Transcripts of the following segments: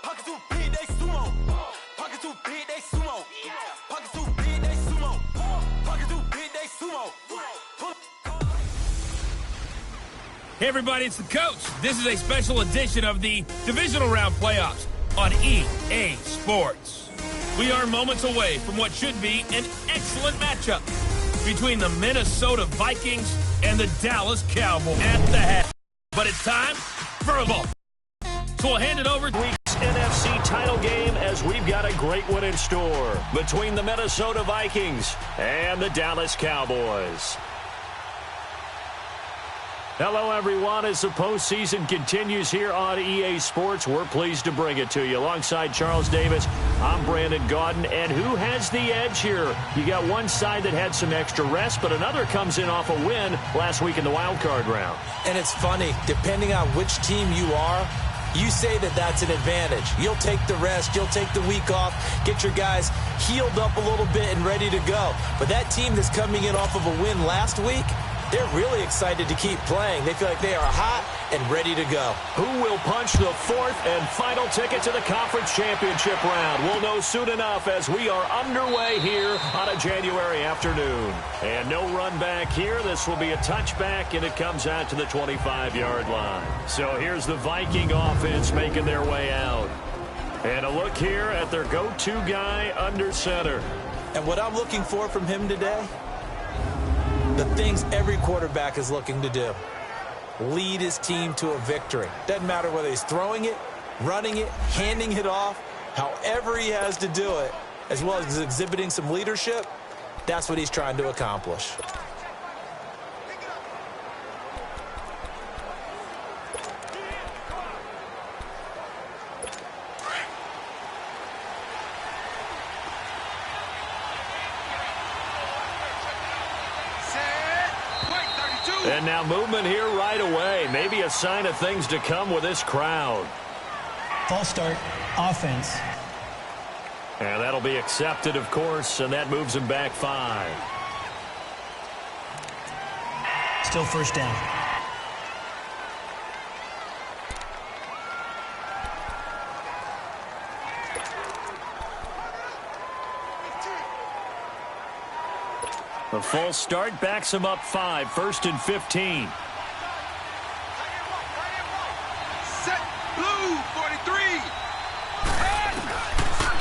Pockets too big, they sumo. Pockets too big, they sumo. Pockets too big, they sumo. Pockets too big, they sumo. Hey everybody, it's the coach. This is a special edition of the divisional round playoffs on EA Sports. We are moments away from what should be an excellent matchup between the Minnesota Vikings and the Dallas Cowboys at the half. But it's time for a ball. So we'll hand it over to week's NFC title game as we've got a great one in store between the Minnesota Vikings and the Dallas Cowboys. Hello, everyone. As the postseason continues here on EA Sports, we're pleased to bring it to you. Alongside Charles Davis, I'm Brandon Gaudin. And who has the edge here? You got one side that had some extra rest, but another comes in off a win last week in the wild card round. And it's funny, depending on which team you are, you say that that's an advantage. You'll take the rest, you'll take the week off, get your guys healed up a little bit and ready to go. But that team that's coming in off of a win last week, they're really excited to keep playing. They feel like they are hot and ready to go. Who will punch the fourth and final ticket to the conference championship round? We'll know soon enough as we are underway here on a January afternoon. And no run back here. This will be a touchback, and it comes out to the 25-yard line. So here's the Viking offense making their way out. And a look here at their go-to guy under center. And what I'm looking for from him today, the things every quarterback is looking to do. Lead his team to a victory. Doesn't matter whether he's throwing it, running it, handing it off, however he has to do it, as well as exhibiting some leadership, that's what he's trying to accomplish. And now movement here right away. Maybe a sign of things to come with this crowd. False start, offense. And that'll be accepted, of course, and that moves him back 5. Still first down. The false start backs him up 5, 1st and 15. Set, blue, 43.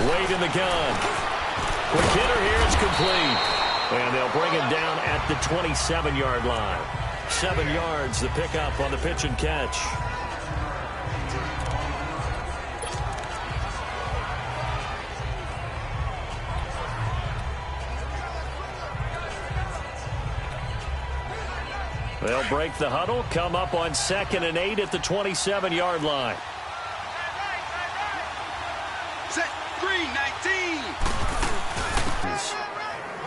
Wade in the gun. Quick hitter here, it's complete. And they'll bring him down at the 27-yard line. 7 yards, the pickup on the pitch and catch. They'll break the huddle, come up on 2nd and 8 at the 27-yard line. Set, 3-19.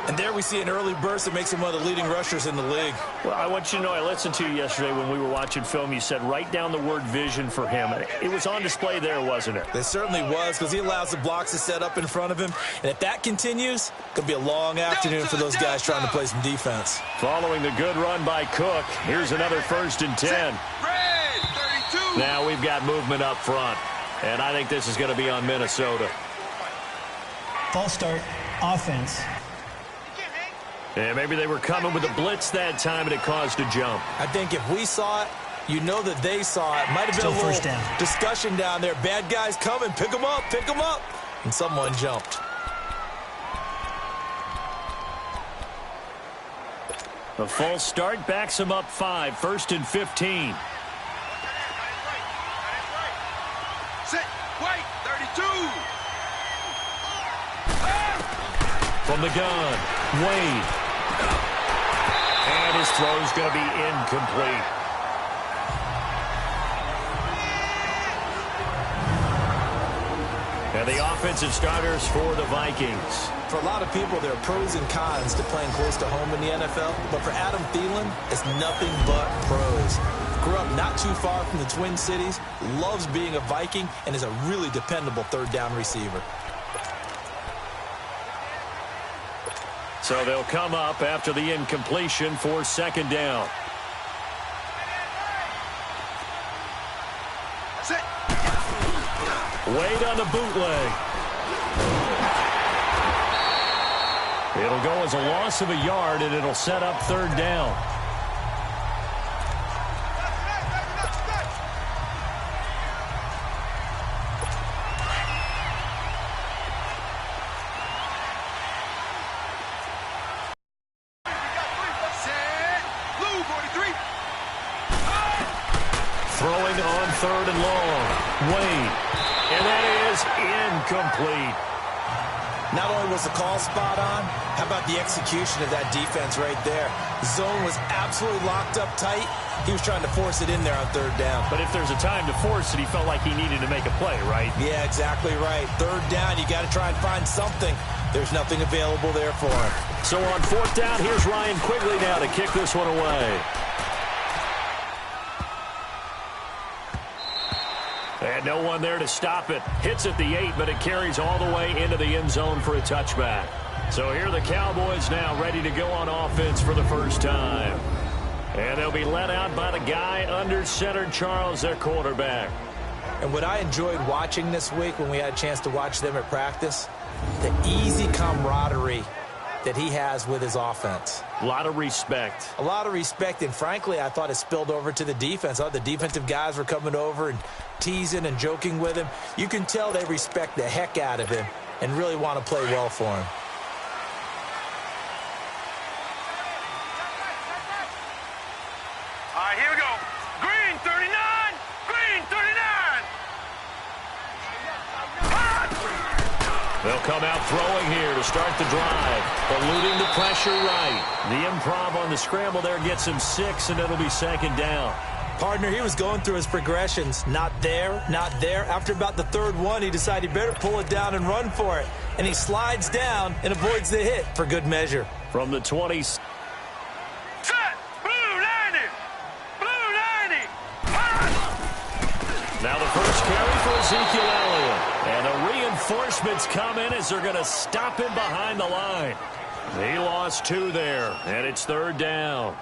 And there we see an early burst that makes him one of the leading rushers in the league. Well, I want you to know, I listened to you yesterday when we were watching film. You said write down the word vision for him. It was on display there, wasn't it? It certainly was, because he allows the blocks to set up in front of him. And if that continues, it could be a long afternoon for those guys trying to play some defense. Following the good run by Cook, here's another 1st and 10. Red, 32. Now we've got movement up front, and I think this is going to be on Minnesota. False start, offense. And maybe they were coming with a blitz that time, and it caused a jump. I think if we saw it, you know that they saw it. Might have been Still a little first down. discussion down there. Bad guys coming. Pick them up. Pick them up. And someone jumped. The false start backs him up 5, 1st and 15. Set, white, 32. From the gun, Wade. And his throw's going to be incomplete. And the offensive starters for the Vikings. For a lot of people, there are pros and cons to playing close to home in the NFL. But for Adam Thielen, it's nothing but pros. Grew up not too far from the Twin Cities, loves being a Viking, and is a really dependable third down receiver. So they'll come up after the incompletion for 2nd down. Set. Wade on the bootleg. It'll go as a loss of a yard, and it'll set up third down. Throwing on third and long. Wade. And that is incomplete. Not only was the call spot on, how about the execution of that defense right there? Zone was absolutely locked up tight. He was trying to force it in there on third down. But if there's a time to force it, he felt like he needed to make a play, right? Yeah, exactly right. Third down, you got to try and find something. There's nothing available there for him. So on fourth down, here's Ryan Quigley now to kick this one away. And no one there to stop it. Hits at the 8, but it carries all the way into the end zone for a touchback. So here are the Cowboys now ready to go on offense for the first time. And they'll be led out by the guy under center, Charles, their quarterback. And what I enjoyed watching this week when we had a chance to watch them at practice, the easy camaraderie that he has with his offense. A lot of respect. A lot of respect, and frankly, I thought it spilled over to the defense. I thought the defensive guys were coming over and teasing and joking with him. You can tell they respect the heck out of him and really want to play well for him. All right, here we go. Green 39. Green 39. They'll come out throwing here to start the drive. Eluding the pressure right. The improv on the scramble there gets him 6, and it'll be second down. Partner, he was going through his progressions. Not there, not there. After about the third one, he decided he better pull it down and run for it. And he slides down and avoids the hit for good measure. From the 20. Set. Blue 90. Blue 90. Now the first carry for Ezekiel Elliott. And the reinforcements come in as they're going to stop him behind the line. He lost 2 there, and it's third down.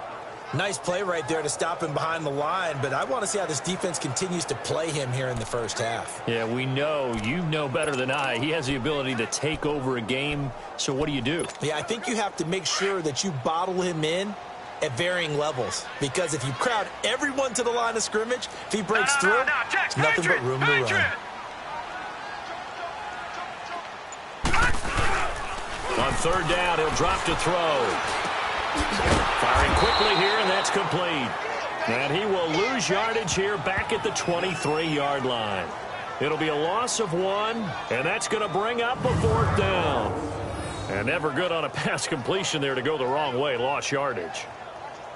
Nice play right there to stop him behind the line, but I want to see how this defense continues to play him here in the first half. Yeah, we know. You know better than I. He has the ability to take over a game, so what do? Yeah, I think you have to make sure that you bottle him in at varying levels, because if you crowd everyone to the line of scrimmage, if he breaks through, it's nothing but room to run. On third down, he'll drop to throw. Firing quickly here, and that's complete. And he will lose yardage here back at the 23-yard line. It'll be a loss of 1, and that's going to bring up a fourth down. And never good on a pass completion there to go the wrong way. Lost yardage.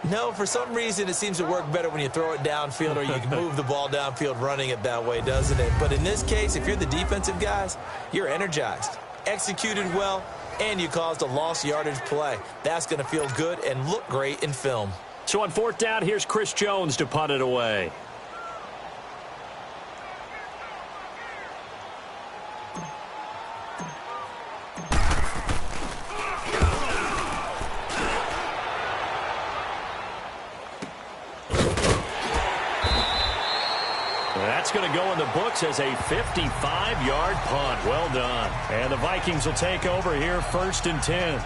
No, for some reason it seems to work better when you throw it downfield or you can move the ball downfield running it that way, doesn't it? But in this case, if you're the defensive guys, you're energized, executed well, and you caused a lost yardage play. That's going to feel good and look great in film. So on fourth down, here's Chris Jones to punt it away. That's going to go in the books as a 55-yard punt. Well done. And the Vikings will take over here, 1st and 10.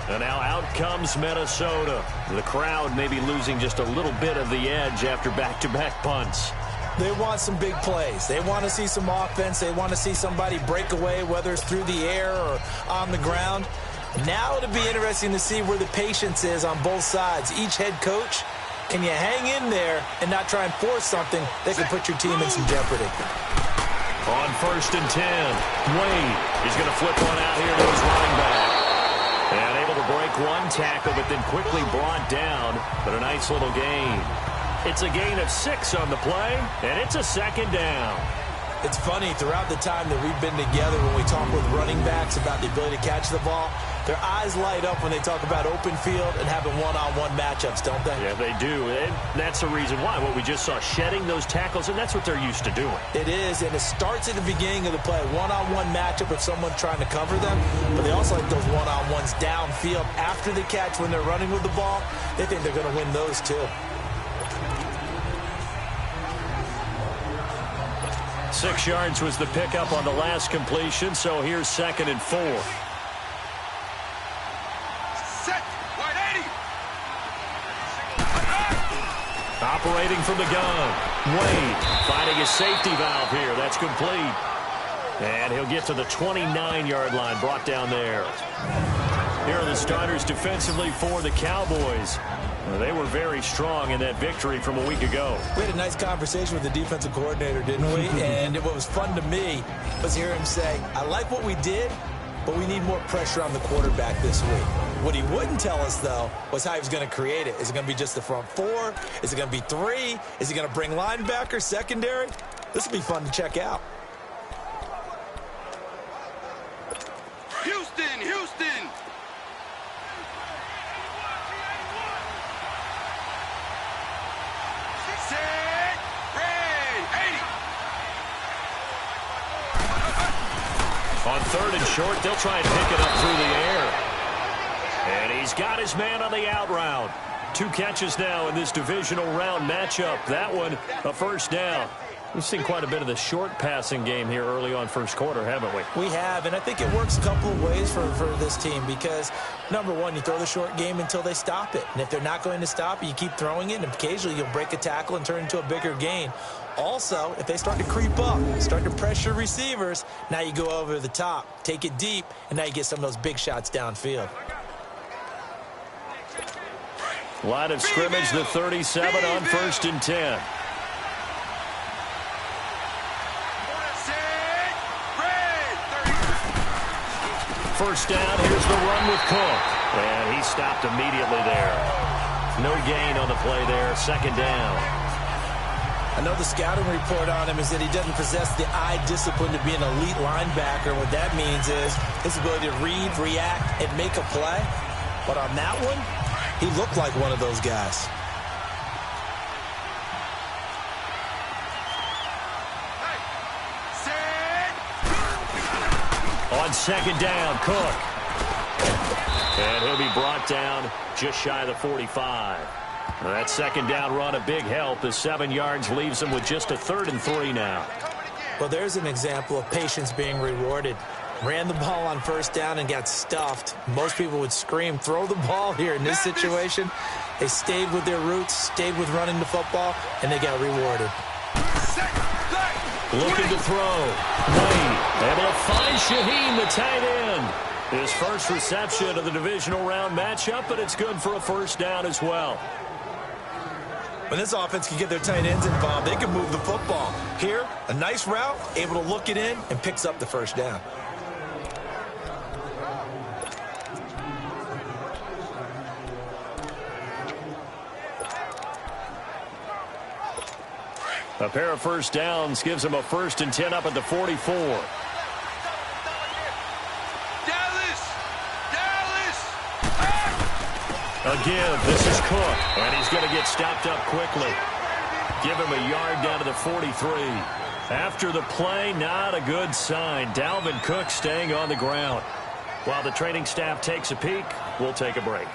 And now out comes Minnesota. The crowd may be losing just a little bit of the edge after back-to-back punts. They want some big plays. They want to see some offense. They want to see somebody break away, whether it's through the air or on the ground. Now it'll be interesting to see where the patience is on both sides. Each head coach, can you hang in there and not try and force something that could put your team in some jeopardy? On 1st and 10, Wade is going to flip one out here to his running back. And able to break one tackle, but then quickly brought down. But a nice little gain. It's a gain of 6 on the play, and it's a second down. It's funny, throughout the time that we've been together, when we talk with running backs about the ability to catch the ball, their eyes light up when they talk about open field and having one-on-one matchups, don't they? Yeah, they do. And that's the reason why. What we just saw, shedding those tackles, and that's what they're used to doing. It is, and it starts at the beginning of the play. One-on-one matchup if someone's trying to cover them, but they also like those one-on-ones downfield after the catch when they're running with the ball. They think they're going to win those too. 6 yards was the pickup on the last completion, so here's 2nd and 4. Set. Wide 80. Operating from the gun. Wade finding his safety valve here. That's complete. And he'll get to the 29-yard line, brought down there. Here are the starters defensively for the Cowboys. They were very strong in that victory from a week ago. We had a nice conversation with the defensive coordinator, didn't we? And what was fun to me was hear him say, I like what we did, but we need more pressure on the quarterback this week. What he wouldn't tell us, though, was how he was going to create it. Is it going to be just the front 4? Is it going to be 3? Is he going to bring linebacker, secondary? This will be fun to check out. Houston, Houston. Set. Red. 80. On 3rd and short, they'll try and pick it up through the air. And he's got his man on the out route. 2 catches now in this divisional round matchup. That one, a first down. We've seen quite a bit of the short passing game here early on first quarter, haven't we? We have, and I think it works a couple of ways for this team because, number one, you throw the short game until they stop it. And if they're not going to stop it, you keep throwing it, and occasionally you'll break a tackle and turn it into a bigger gain. Also, if they start to creep up, start to pressure receivers, now you go over the top, take it deep, and now you get some of those big shots downfield. Line of scrimmage, the 37 on 1st and 10. First down, here's the run with Cook. And he stopped immediately there. No gain on the play there, 2nd down. I know the scouting report on him is that he doesn't possess the eye discipline to be an elite linebacker. What that means is his ability to read, react, and make a play. But on that one, he looked like one of those guys. On 2nd down, Cook. And he'll be brought down just shy of the 45. That 2nd down run, a big help as 7 yards leaves him with just a 3rd and 3 now. Well, there's an example of patience being rewarded. Ran the ball on 1st down and got stuffed. Most people would scream, throw the ball here. In this situation, they stayed with their roots, stayed with running the football, and they got rewarded. Looking to throw. Wade able to find Shaheen, the tight end. His first reception of the divisional round matchup, but it's good for a first down as well. When this offense can get their tight ends involved, they can move the football. Here, a nice route, able to look it in, and picks up the first down. A pair of first downs gives him a 1st and 10 up at the 44. Again, this is Cook, and he's going to get stopped up quickly. Give him a yard down to the 43. After the play, not a good sign. Dalvin Cook staying on the ground. While the training staff takes a peek, we'll take a break.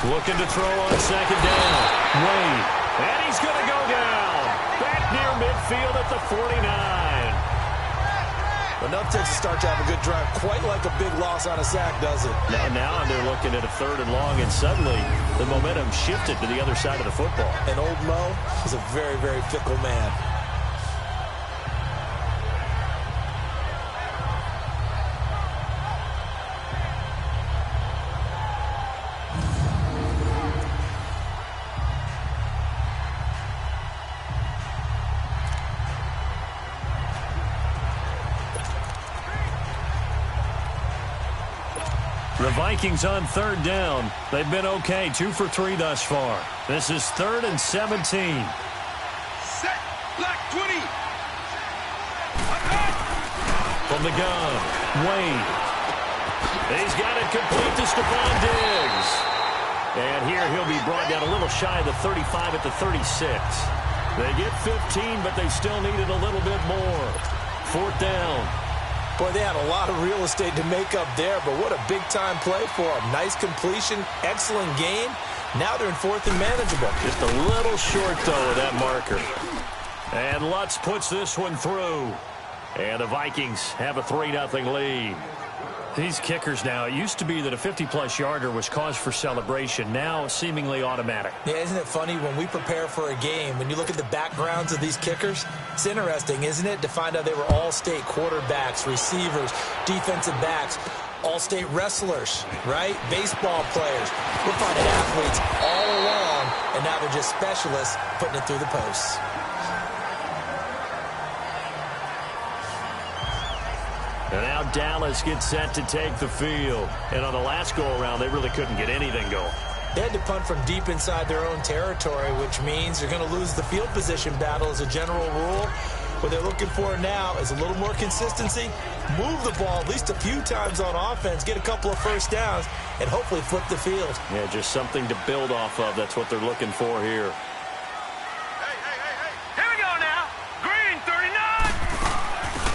Looking to throw on 2nd down. Wade. And he's going to go down. Back near midfield at the 49. Enough takes to start to have a good drive. Quite like a big loss on a sack, does it? Now they're looking at a 3rd and long, and suddenly the momentum shifted to the other side of the football. And old Mo is a very, very fickle man. The Vikings on 3rd down. They've been okay, 2 for 3 thus far. This is 3rd and 17. Set. Black 20. From the gun, Wade. He's got it complete to Stephon Diggs. And here he'll be brought down a little shy of the 35 at the 36. They get 15, but they still needed a little bit more. 4th down. Boy, they had a lot of real estate to make up there, but what a big-time play for them. Nice completion, excellent game. Now they're in 4th and manageable. Just a little short, though, of that marker. And Lutz puts this one through. And the Vikings have a 3-0 lead. These kickers now, it used to be that a 50-plus yarder was cause for celebration. Now, seemingly automatic. Yeah, isn't it funny when we prepare for a game, when you look at the backgrounds of these kickers, it's interesting, isn't it, to find out they were all-state quarterbacks, receivers, defensive backs, all-state wrestlers, right? Baseball players. We're finding athletes all along, and now they're just specialists putting it through the posts. And now Dallas gets set to take the field. And on the last go-around, they really couldn't get anything going. They had to punt from deep inside their own territory, which means they're going to lose the field position battle as a general rule. What they're looking for now is a little more consistency, move the ball at least a few times on offense, get a couple of first downs, and hopefully flip the field. Yeah, just something to build off of. That's what they're looking for here.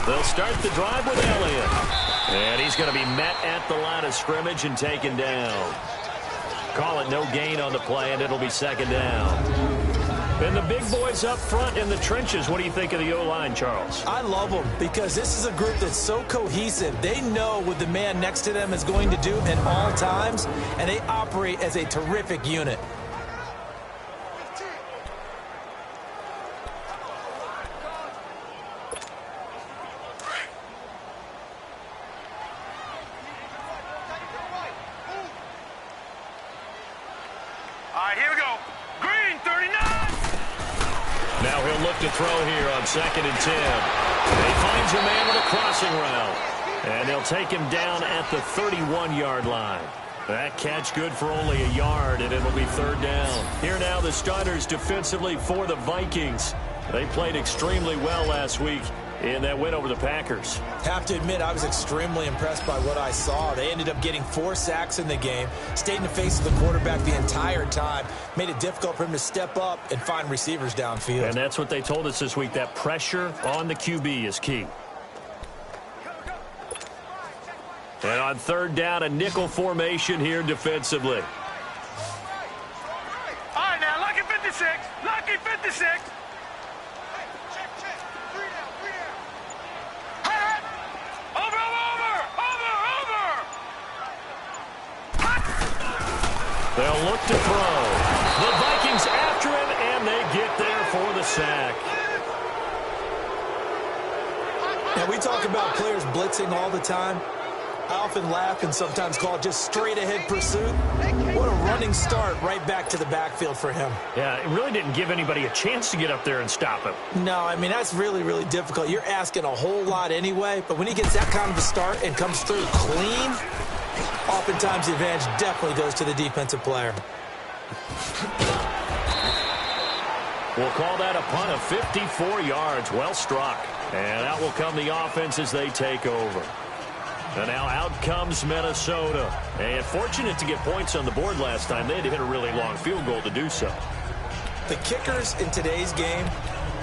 They'll start the drive with Elliott. And he's going to be met at the line of scrimmage and taken down. Call it no gain on the play, and it'll be 2nd down. And the big boys up front in the trenches. What do you think of the O-line, Charles? I love them because this is a group that's so cohesive. They know what the man next to them is going to do at all times, and they operate as a terrific unit. To throw here on 2nd and 10. He finds a man with a crossing route. And they'll take him down at the 31-yard line. That catch good for only a yard, and it'll be 3rd down. Here now the starters defensively for the Vikings. They played extremely well last week in that win over the Packers. Have to admit, I was extremely impressed by what I saw. They ended up getting 4 sacks in the game, stayed in the face of the quarterback the entire time, made it difficult for him to step up and find receivers downfield. And that's what they told us this week, that pressure on the QB is key. And on 3rd down, a nickel formation here defensively. All right, now, lucky 56. Lucky 56. They'll look to throw. The Vikings after him, and they get there for the sack. Now, we talk about players blitzing all the time. I often laugh and sometimes call it just straight-ahead pursuit. What a running start right back to the backfield for him. Yeah, it really didn't give anybody a chance to get up there and stop him. No, I mean, that's really, really difficult. You're asking a whole lot anyway, but when he gets that kind of a start and comes through clean, oftentimes the advantage definitely goes to the defensive player. We'll call that a punt of 54 yards. Well struck. And out will come the offense as they take over. And now out comes Minnesota. And fortunate to get points on the board last time. They had to hit a really long field goal to do so. The kickers in today's game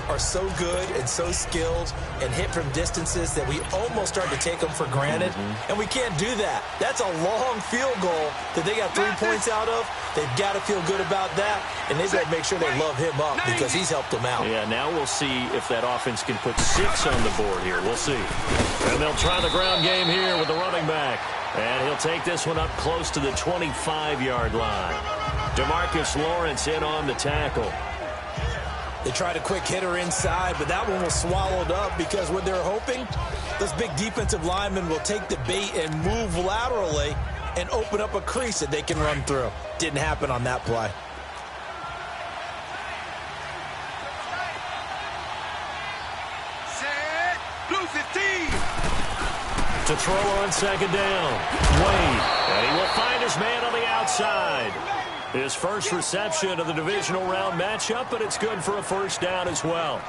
are so good and so skilled and hit from distances that we almost start to take them for granted. And we can't do that. That's a long field goal that they got 3 points out of. They've got to feel good about that, and they've got to make sure they love him up because he's helped them out. Yeah, now we'll see if that offense can put 6 on the board here. We'll see. And they'll try the ground game here with the running back. And he'll take this one up close to the 25-yard line. DeMarcus Lawrence in on the tackle. They tried a quick hitter inside, but that one was swallowed up because what they're hoping, those big defensive linemen will take the bait and move laterally and open up a crease that they can run through. Didn't happen on that play. Set. Blue 15. To throw on 2nd down. Wade. And he will find his man on the outside. His first reception of the divisional round matchup, but it's good for a 1st down as well.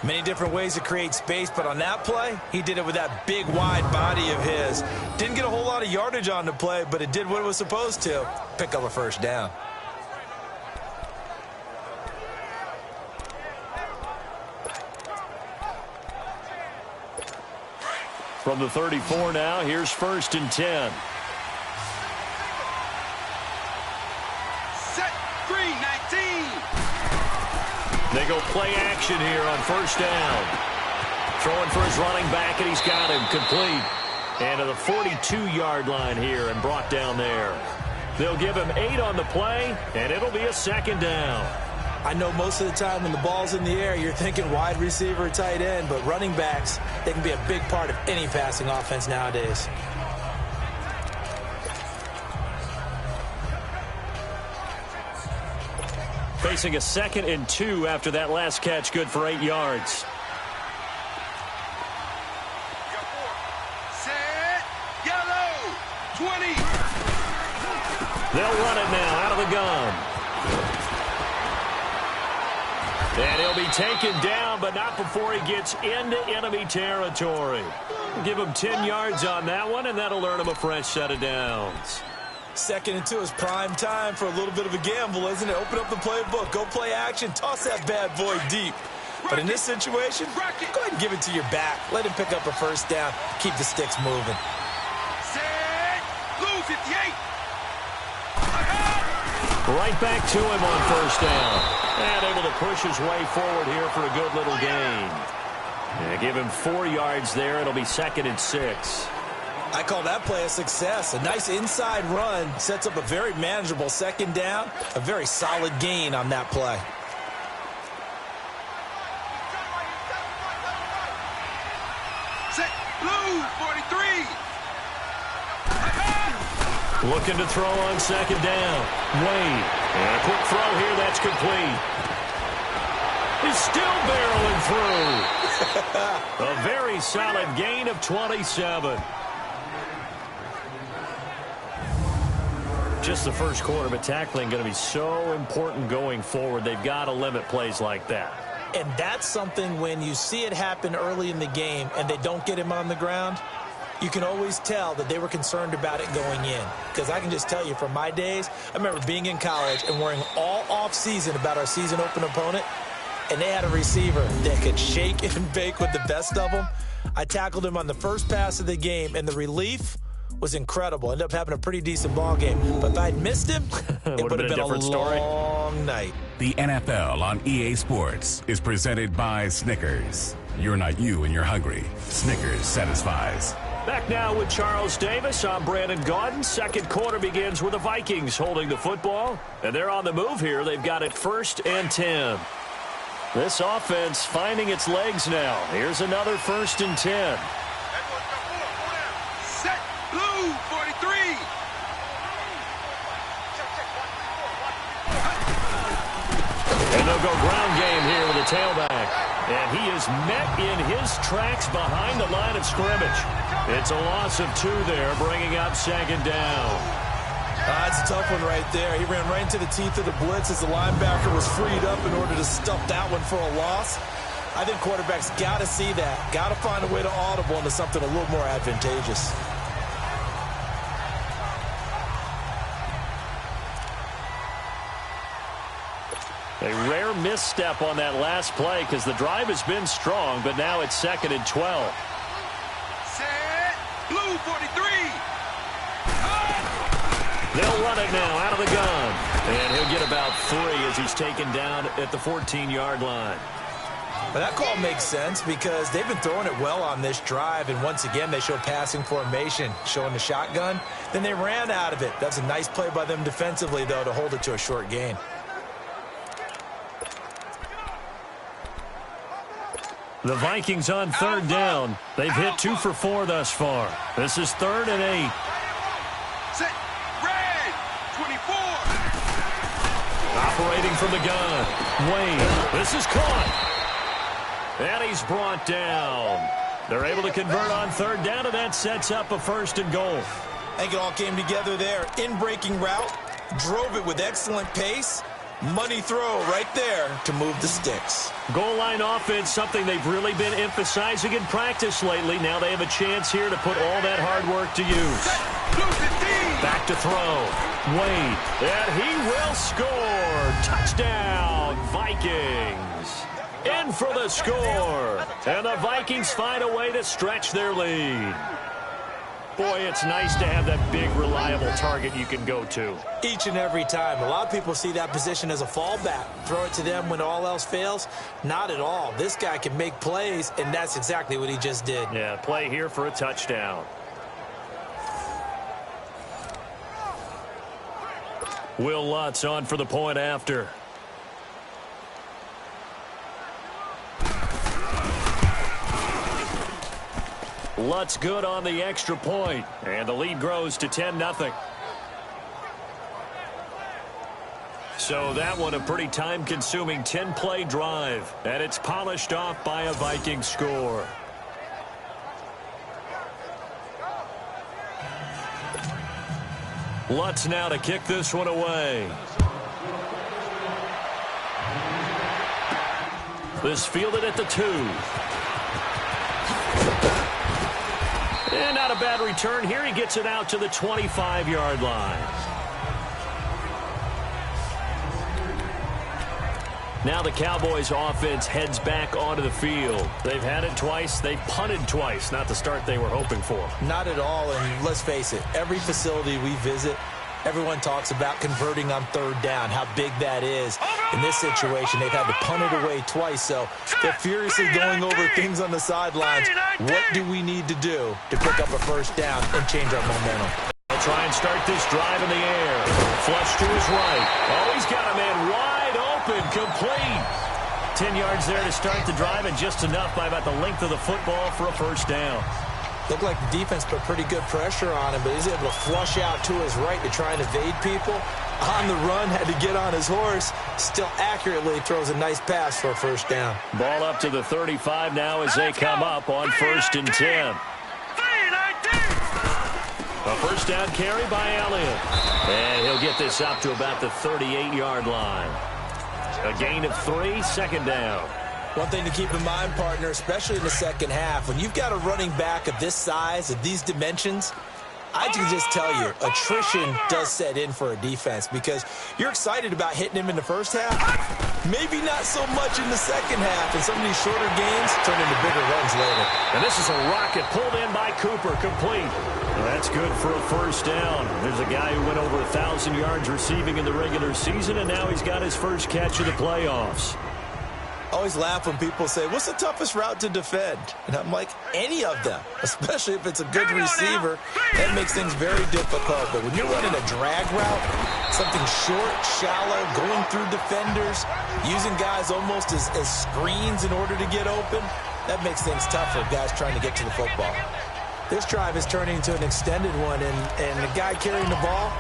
Many different ways to create space, but on that play, he did it with that big, wide body of his. Didn't get a whole lot of yardage on the play, but it did what it was supposed to. Pick up a first down. From the 34 now, here's 1st and 10. Set, 3-19. They go play action here on 1st down. Throwing for his running back, and he's got him complete. And to the 42-yard line here and brought down there. They'll give him 8 on the play, and it'll be a 2nd down. I know most of the time when the ball's in the air, you're thinking wide receiver, tight end, but running backs, they can be a big part of any passing offense nowadays. Facing a 2nd and 2 after that last catch, good for 8 yards. Set, yellow, 20. They'll run it now out of the gun. And he'll be taken down, but not before he gets into enemy territory. Give him 10 yards on that one, and that'll earn him a fresh set of downs. 2nd and 2 is prime time for a little bit of a gamble, isn't it? Open up the playbook, go play action, toss that bad boy deep. But in this situation, go ahead and give it to your back. Let him pick up a first down, keep the sticks moving. Set, blue 58. Right back to him on 1st down. And able to push his way forward here for a good little gain. And give him 4 yards there. It'll be 2nd and 6. I call that play a success. A nice inside run sets up a very manageable 2nd down. A very solid gain on that play. Set, blue 43. Looking to throw on 2nd down. Wade. And a quick throw here. That's complete. He's still barreling through. A very solid gain of 27. Just the first quarter, but tackling going to be so important going forward. They've got to limit plays like that. And that's something when you see it happen early in the game and they don't get him on the ground, you can always tell that they were concerned about it going in. Because I can just tell you from my days, I remember being in college and worrying all off-season about our season open opponent, and they had a receiver that could shake and bake with the best of them. I tackled him on the first pass of the game, and the relief was incredible. Ended up having a pretty decent ball game. But if I'd missed him, it would have been a long night. The NFL on EA Sports is presented by Snickers. You're not you and you're hungry. Snickers satisfies. Back now with Charles Davis. I'm Brandon Gaudin. 2nd quarter begins with the Vikings holding the football. And they're on the move here. They've got it 1st and 10. This offense finding its legs now. Here's another 1st and 10. Set, blue 43. And they'll go ground game here with a tailback. And he is met in his tracks behind the line of scrimmage. It's a loss of 2 there, bringing up 2nd down. That's a tough one right there. He ran right into the teeth of the blitz as the linebacker was freed up in order to stuff that one for a loss. I think quarterbacks got to see that. Got to find a way to audible into something a little more advantageous. A rare misstep on that last play because the drive has been strong, but now it's 2nd and 12. Set, blue 43. They'll run it now out of the gun. And he'll get about 3 as he's taken down at the 14-yard line. But that call makes sense because they've been throwing it well on this drive, and once again they show passing formation, showing the shotgun. Then they ran out of it. That's a nice play by them defensively, though, to hold it to a short gain. The Vikings on 3rd down. They've hit 2 for 4 thus far. This is 3rd and 8. Set, red 24. Operating from the gun. Wade. This is caught. And he's brought down. They're able to convert on 3rd down, and that sets up a 1st and goal. I think it all came together there. In-breaking route, drove it with excellent pace, Money throw right there to move the sticks. Goal line offense, something they've really been emphasizing in practice lately. Now they have a chance here to put all that hard work to use. Back to throw. Wade. And he will score. Touchdown, Vikings. In for the score. And the Vikings find a way to stretch their lead. Boy, it's nice to have that big, reliable target you can go to. Each and every time. A lot of people see that position as a fallback. Throw it to them when all else fails. Not at all. This guy can make plays, and that's exactly what he just did. Yeah, play here for a touchdown. Will Lutz on for the point after. Lutz good on the extra point, and the lead grows to 10-0. So that one a pretty time-consuming 10-play drive, and it's polished off by a Viking score. Lutz now to kick this one away. This fielded at the 2. And not a bad return here. He gets it out to the 25-yard line. Now the Cowboys offense heads back onto the field. They've had it twice. They've punted twice. Not the start they were hoping for. Not at all, and let's face it, every facility we visit, everyone talks about converting on third down, how big that is. In this situation, they've had to punt it away twice, so they're furiously going over things on the sidelines. What do we need to do to pick up a first down and change our momentum? They'll try and start this drive in the air. Flush to his right. Oh, he's got a man wide open, complete. 10 yards there to start the drive, and just enough by about the length of the football for a first down. Looked like the defense put pretty good pressure on him, but he's able to flush out to his right to try and evade people. On the run, had to get on his horse. Still accurately throws a nice pass for a first down. Ball up to the 35 now as they come up on 1st and 10. A first down carry by Elliott. And he'll get this up to about the 38-yard line. A gain of 3, second down. One thing to keep in mind, partner, especially in the second half, when you've got a running back of this size, of these dimensions, I can just tell you, attrition does set in for a defense because you're excited about hitting him in the first half, maybe not so much in the second half, and some of these shorter games turn into bigger runs later. And this is a rocket pulled in by Cooper, complete. Well, that's good for a first down. There's a guy who went over 1,000 yards receiving in the regular season, and now he's got his first catch of the playoffs. I always laugh when people say, what's the toughest route to defend? And I'm like, any of them, especially if it's a good receiver. That makes things very difficult. But when you're running a drag route, something short, shallow, going through defenders, using guys almost as screens in order to get open, that makes things tough for guys trying to get to the football. This drive is turning into an extended one, and the guy carrying the ball,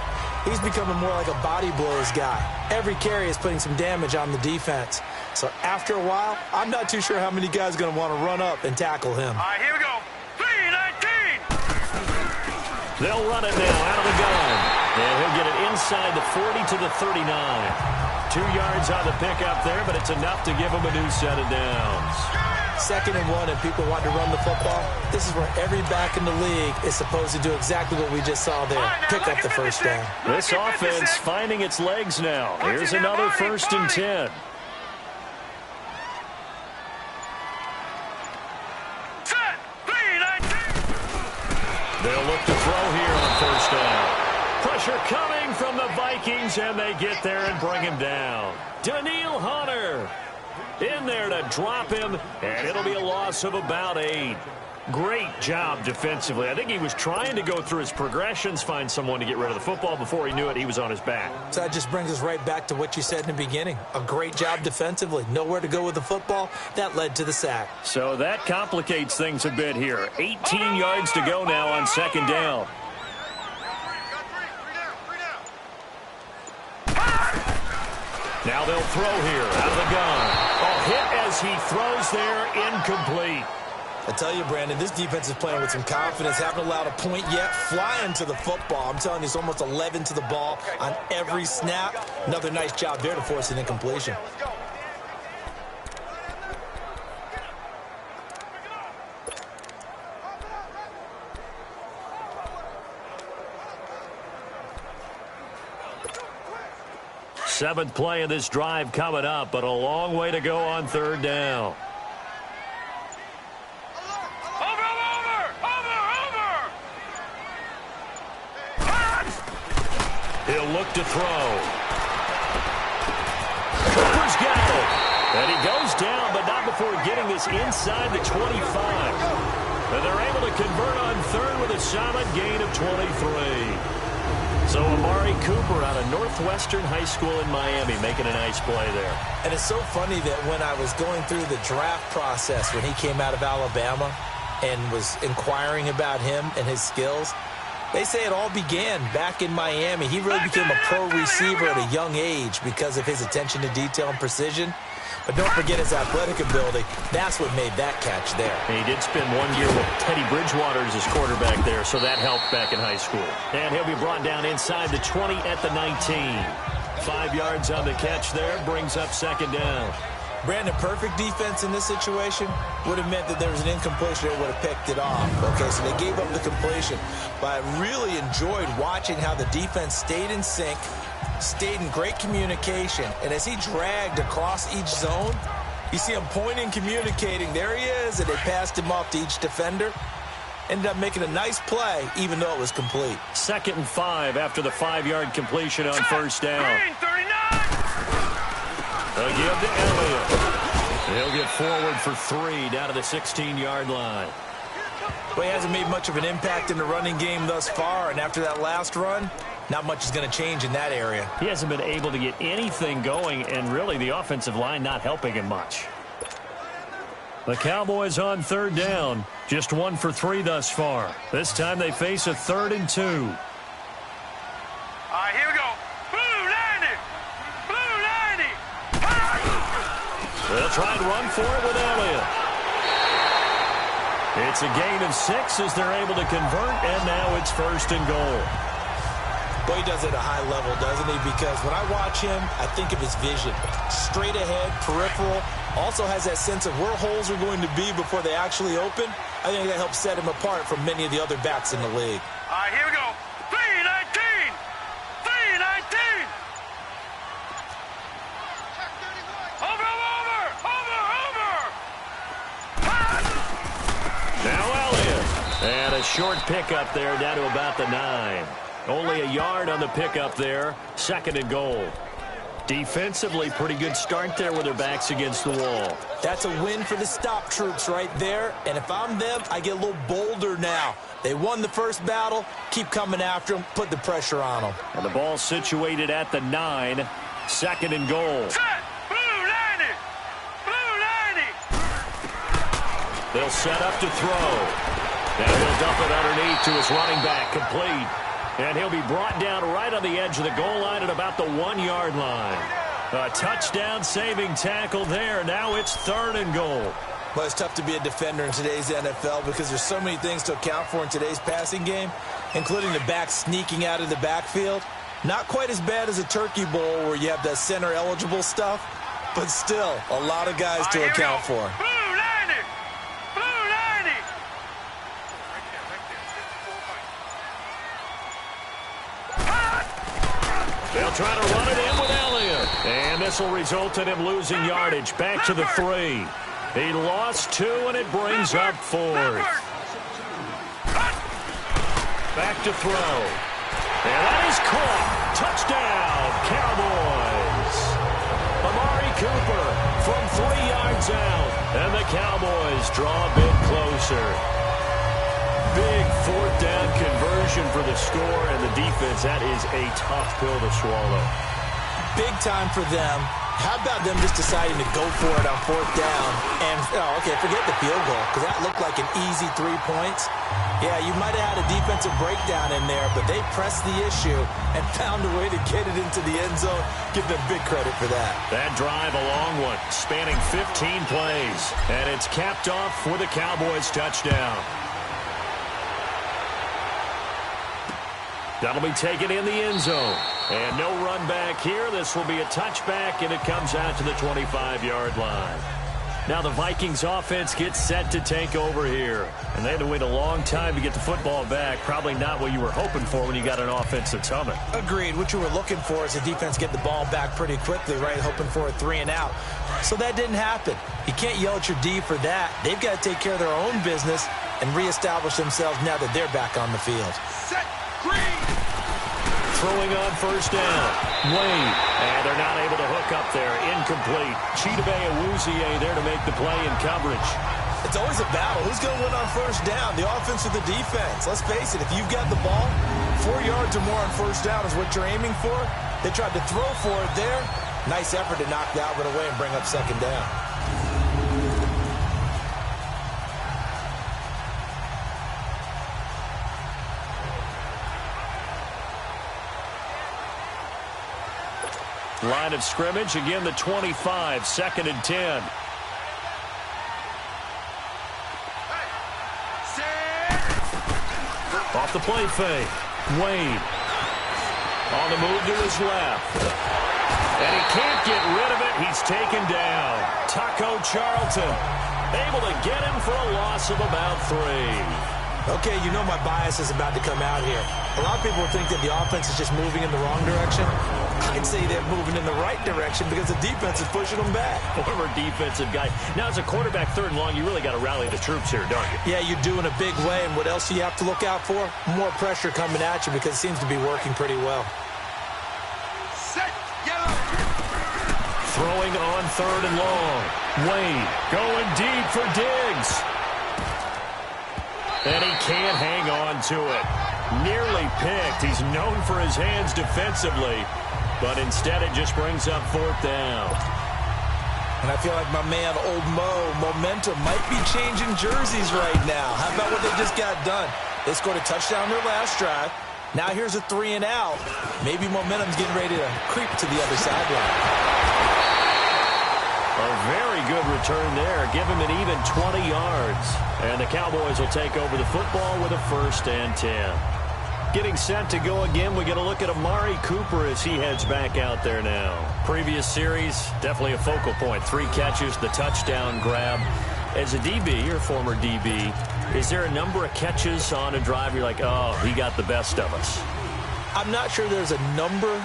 he's becoming more like a body blows guy. Every carry is putting some damage on the defense. So after a while, I'm not too sure how many guys are going to want to run up and tackle him. All right, here we go. 3-19. They'll run it now out of the gun. And he'll get it inside the 40 to the 39. 2 yards on the pickup there, but it's enough to give him a new set of downs. 2nd and 1, and people want to run the football. This is where every back in the league is supposed to do exactly what we just saw there. Pick up the first down. This offense finding its legs now. Here's another 1st and 10. They'll look to throw here on first down. Pressure coming from the Vikings, and they get there and bring him down. Daniil Hunter in there to drop him, and it'll be a loss of about 8. Great job defensively. I think he was trying to go through his progressions, find someone to get rid of the football. Before he knew it, he was on his back. So that just brings us right back to what you said in the beginning. A great job defensively. Nowhere to go with the football. That led to the sack. So that complicates things a bit here. 18 yards to go now on 2nd down. Now they'll throw here out of the gun. A hit as he throws there, incomplete. I tell you, Brandon, this defense is playing with some confidence. Haven't allowed a point yet. Flying to the football. I'm telling you, it's almost 11 to the ball on every snap. Another nice job there to force an incompletion. Seventh play of this drive coming up, but a long way to go on third down. He'll look to throw. Cooper's got it. And he goes down, but not before getting this inside the 25. And they're able to convert on third with a solid gain of 23. So Amari Cooper out of Northwestern High School in Miami making a nice play there. And it's so funny that when I was going through the draft process when he came out of Alabama and was inquiring about him and his skills, they say it all began back in Miami. He really became a pro receiver at a young age because of his attention to detail and precision. But don't forget his athletic ability. That's what made that catch there. He did spend 1 year with Teddy Bridgewater as his quarterback there, so that helped back in high school. And he'll be brought down inside the 20 at the 19. 5 yards on the catch there, brings up second down. Brandon, perfect defense in this situation would have meant that there was an incompletion that would have picked it off. Okay, so they gave up the completion. But I really enjoyed watching how the defense stayed in sync, stayed in great communication, and as he dragged across each zone, you see him pointing, communicating. There he is, and they passed him off to each defender. Ended up making a nice play, even though it was complete. 2nd and 5 after the 5-yard completion on first down. They'll give to Elliott. He'll get forward for 3 down to the 16-yard line. Well, he hasn't made much of an impact in the running game thus far, and after that last run, not much is going to change in that area. He hasn't been able to get anything going, and really the offensive line not helping him much. The Cowboys on third down, just 1 for 3 thus far. This time they face a 3rd and 2. All right, here we go. Blue 90. Blue 90. They'll try and run for it with Elliott. It's a gain of 6 as they're able to convert, and now it's 1st and goal. Boy, he does it at a high level, doesn't he? Because when I watch him, I think of his vision. Straight ahead, peripheral. Also has that sense of where holes are going to be before they actually open. I think that helps set him apart from many of the other backs in the league. All right, here we go. 319. 319. Over. Now Elliott. And a short pickup there down to about the 9. Only a yard on the pickup there. 2nd and goal. Defensively, pretty good start there with their backs against the wall. That's a win for the stop troops right there. And if I'm them, I get a little bolder now. They won the first battle. Keep coming after them. Put the pressure on them. And the ball situated at the 9. 2nd and goal. Set. Blue 90. Blue 90. They'll set up to throw. And he'll dump it underneath to his running back. Complete. And he'll be brought down right on the edge of the goal line at about the 1-yard line. A touchdown saving tackle there. Now it's 3rd and goal. Well, it's tough to be a defender in today's NFL because there's so many things to account for in today's passing game, including the back sneaking out of the backfield. Not quite as bad as a turkey bowl where you have the center-eligible stuff, but still a lot of guys to account for. Blue 90. Blue 90. They'll try to run it in with Elliott. And this will result in him losing yardage. Back to the 3. He lost 2, and it brings up 4th. Back to throw. And that is caught. Touchdown, Cowboys. Amari Cooper from 3 yards out. And the Cowboys draw a bit closer. Big 4th down conversion for the score, and the defense, that is a tough pill to swallow. Big time for them. How about them just deciding to go for it on 4th down? And, okay, forget the field goal, because that looked like an easy 3 points. Yeah, you might have had a defensive breakdown in there, but they pressed the issue and found a way to get it into the end zone. Give them big credit for that. That drive, a long one, spanning 15 plays. And it's capped off with a Cowboys touchdown. That'll be taken in the end zone. And no run back here. This will be a touchback, and it comes out to the 25-yard line. Now the Vikings offense gets set to take over here. And they had to wait a long time to get the football back. Probably not what you were hoping for when you got an offense that's humming. Agreed. What you were looking for is the defense get the ball back pretty quickly, right? Hoping for a 3 and out. So that didn't happen. You can't yell at your D for that. They've got to take care of their own business and reestablish themselves now that they're back on the field. Set, green. Throwing on 1st down. Wade. And they're not able to hook up there. Incomplete. Chidobe Awuzie there to make the play in coverage. It's always a battle. Who's going to win on 1st down? The offense or the defense? Let's face it. If you've got the ball, 4 yards or more on 1st down is what you're aiming for. They tried to throw for it there. Nice effort to knock that one away and bring up 2nd down. Line of scrimmage, again the 25, 2nd and 10. Off the play fake. Wade. On the move to his left. And he can't get rid of it. He's taken down. Taco Charlton able to get him for a loss of about 3. Okay, you know my bias is about to come out here. A lot of people think that the offense is just moving in the wrong direction. I'd say they're moving in the right direction because the defense is pushing them back. Former defensive guy. Now, as a quarterback, 3rd and long, you really got to rally the troops here, don't you? Yeah, you do in a big way. And what else do you have to look out for? More pressure coming at you because it seems to be working pretty well. Set, yellow. Throwing on 3rd and long. Wade going deep for Diggs. And he can't hang on to it. Nearly picked. He's known for his hands defensively. But instead it just brings up 4th down. And I feel like my man, Old Mo, momentum might be changing jerseys right now. How about what they just got done? They scored a touchdown their last drive. Now here's a 3 and out. Maybe momentum's getting ready to creep to the other sideline. A very good return there. Give him an even 20 yards. And the Cowboys will take over the football with a 1st and 10. Getting set to go again, we get a look at Amari Cooper as he heads back out there now. Previous series, definitely a focal point. 3 catches, the touchdown grab. As a DB, your former DB, is there a number of catches on a drive you're like, oh, he got the best of us? I'm not sure there's a number,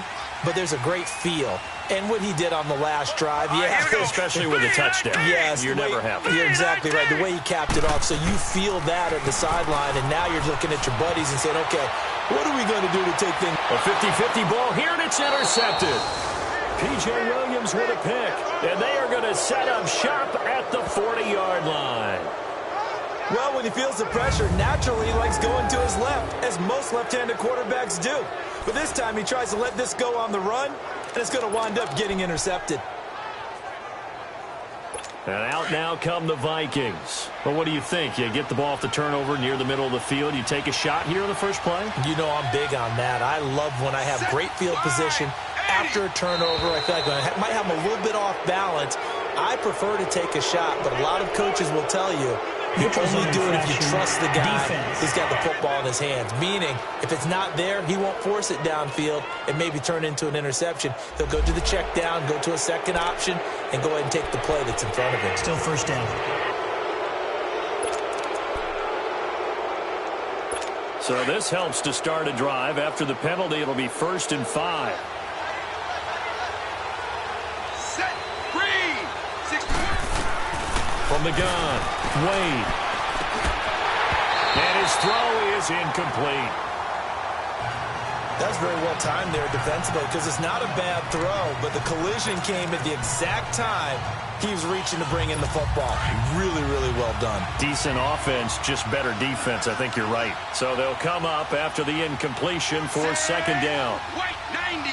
but there's a great feel. And what he did on the last drive, yeah. Especially with a touchdown. Yes. You're never happy. You're exactly right. The way he capped it off. So you feel that at the sideline, and now you're looking at your buddies and saying, okay, what are we going to do to take things? A 50-50 ball here, and it's intercepted. P.J. Williams with a pick. And they are going to set up shop at the 40-yard line. Well, when he feels the pressure, naturally he likes going to his left, as most left-handed quarterbacks do. But this time he tries to let this go on the run, and it's going to wind up getting intercepted. And out now come the Vikings. Well, what do you think? You get the ball off the turnover near the middle of the field. You take a shot here on the first play? You know I'm big on that. I love when I have great field position after a turnover. I feel like I might have a little bit off balance. I prefer to take a shot, but a lot of coaches will tell you, you only do it if you trust the guy who's got the football in his hands. Meaning, if it's not there, he won't force it downfield and maybe turn into an interception. He'll go to the check down, go to a second option, and go ahead and take the play that's in front of him. Still 1st down. So this helps to start a drive. After the penalty, it'll be 1st and 5. Set, green. 6. From the gun, Wade. And his throw is incomplete. That's very well timed there defensively because it's not a bad throw, but the collision came at the exact time he was reaching to bring in the football. Really, really well done. Decent offense, just better defense. I think you're right. So they'll come up after the incompletion for 2nd down. White 90.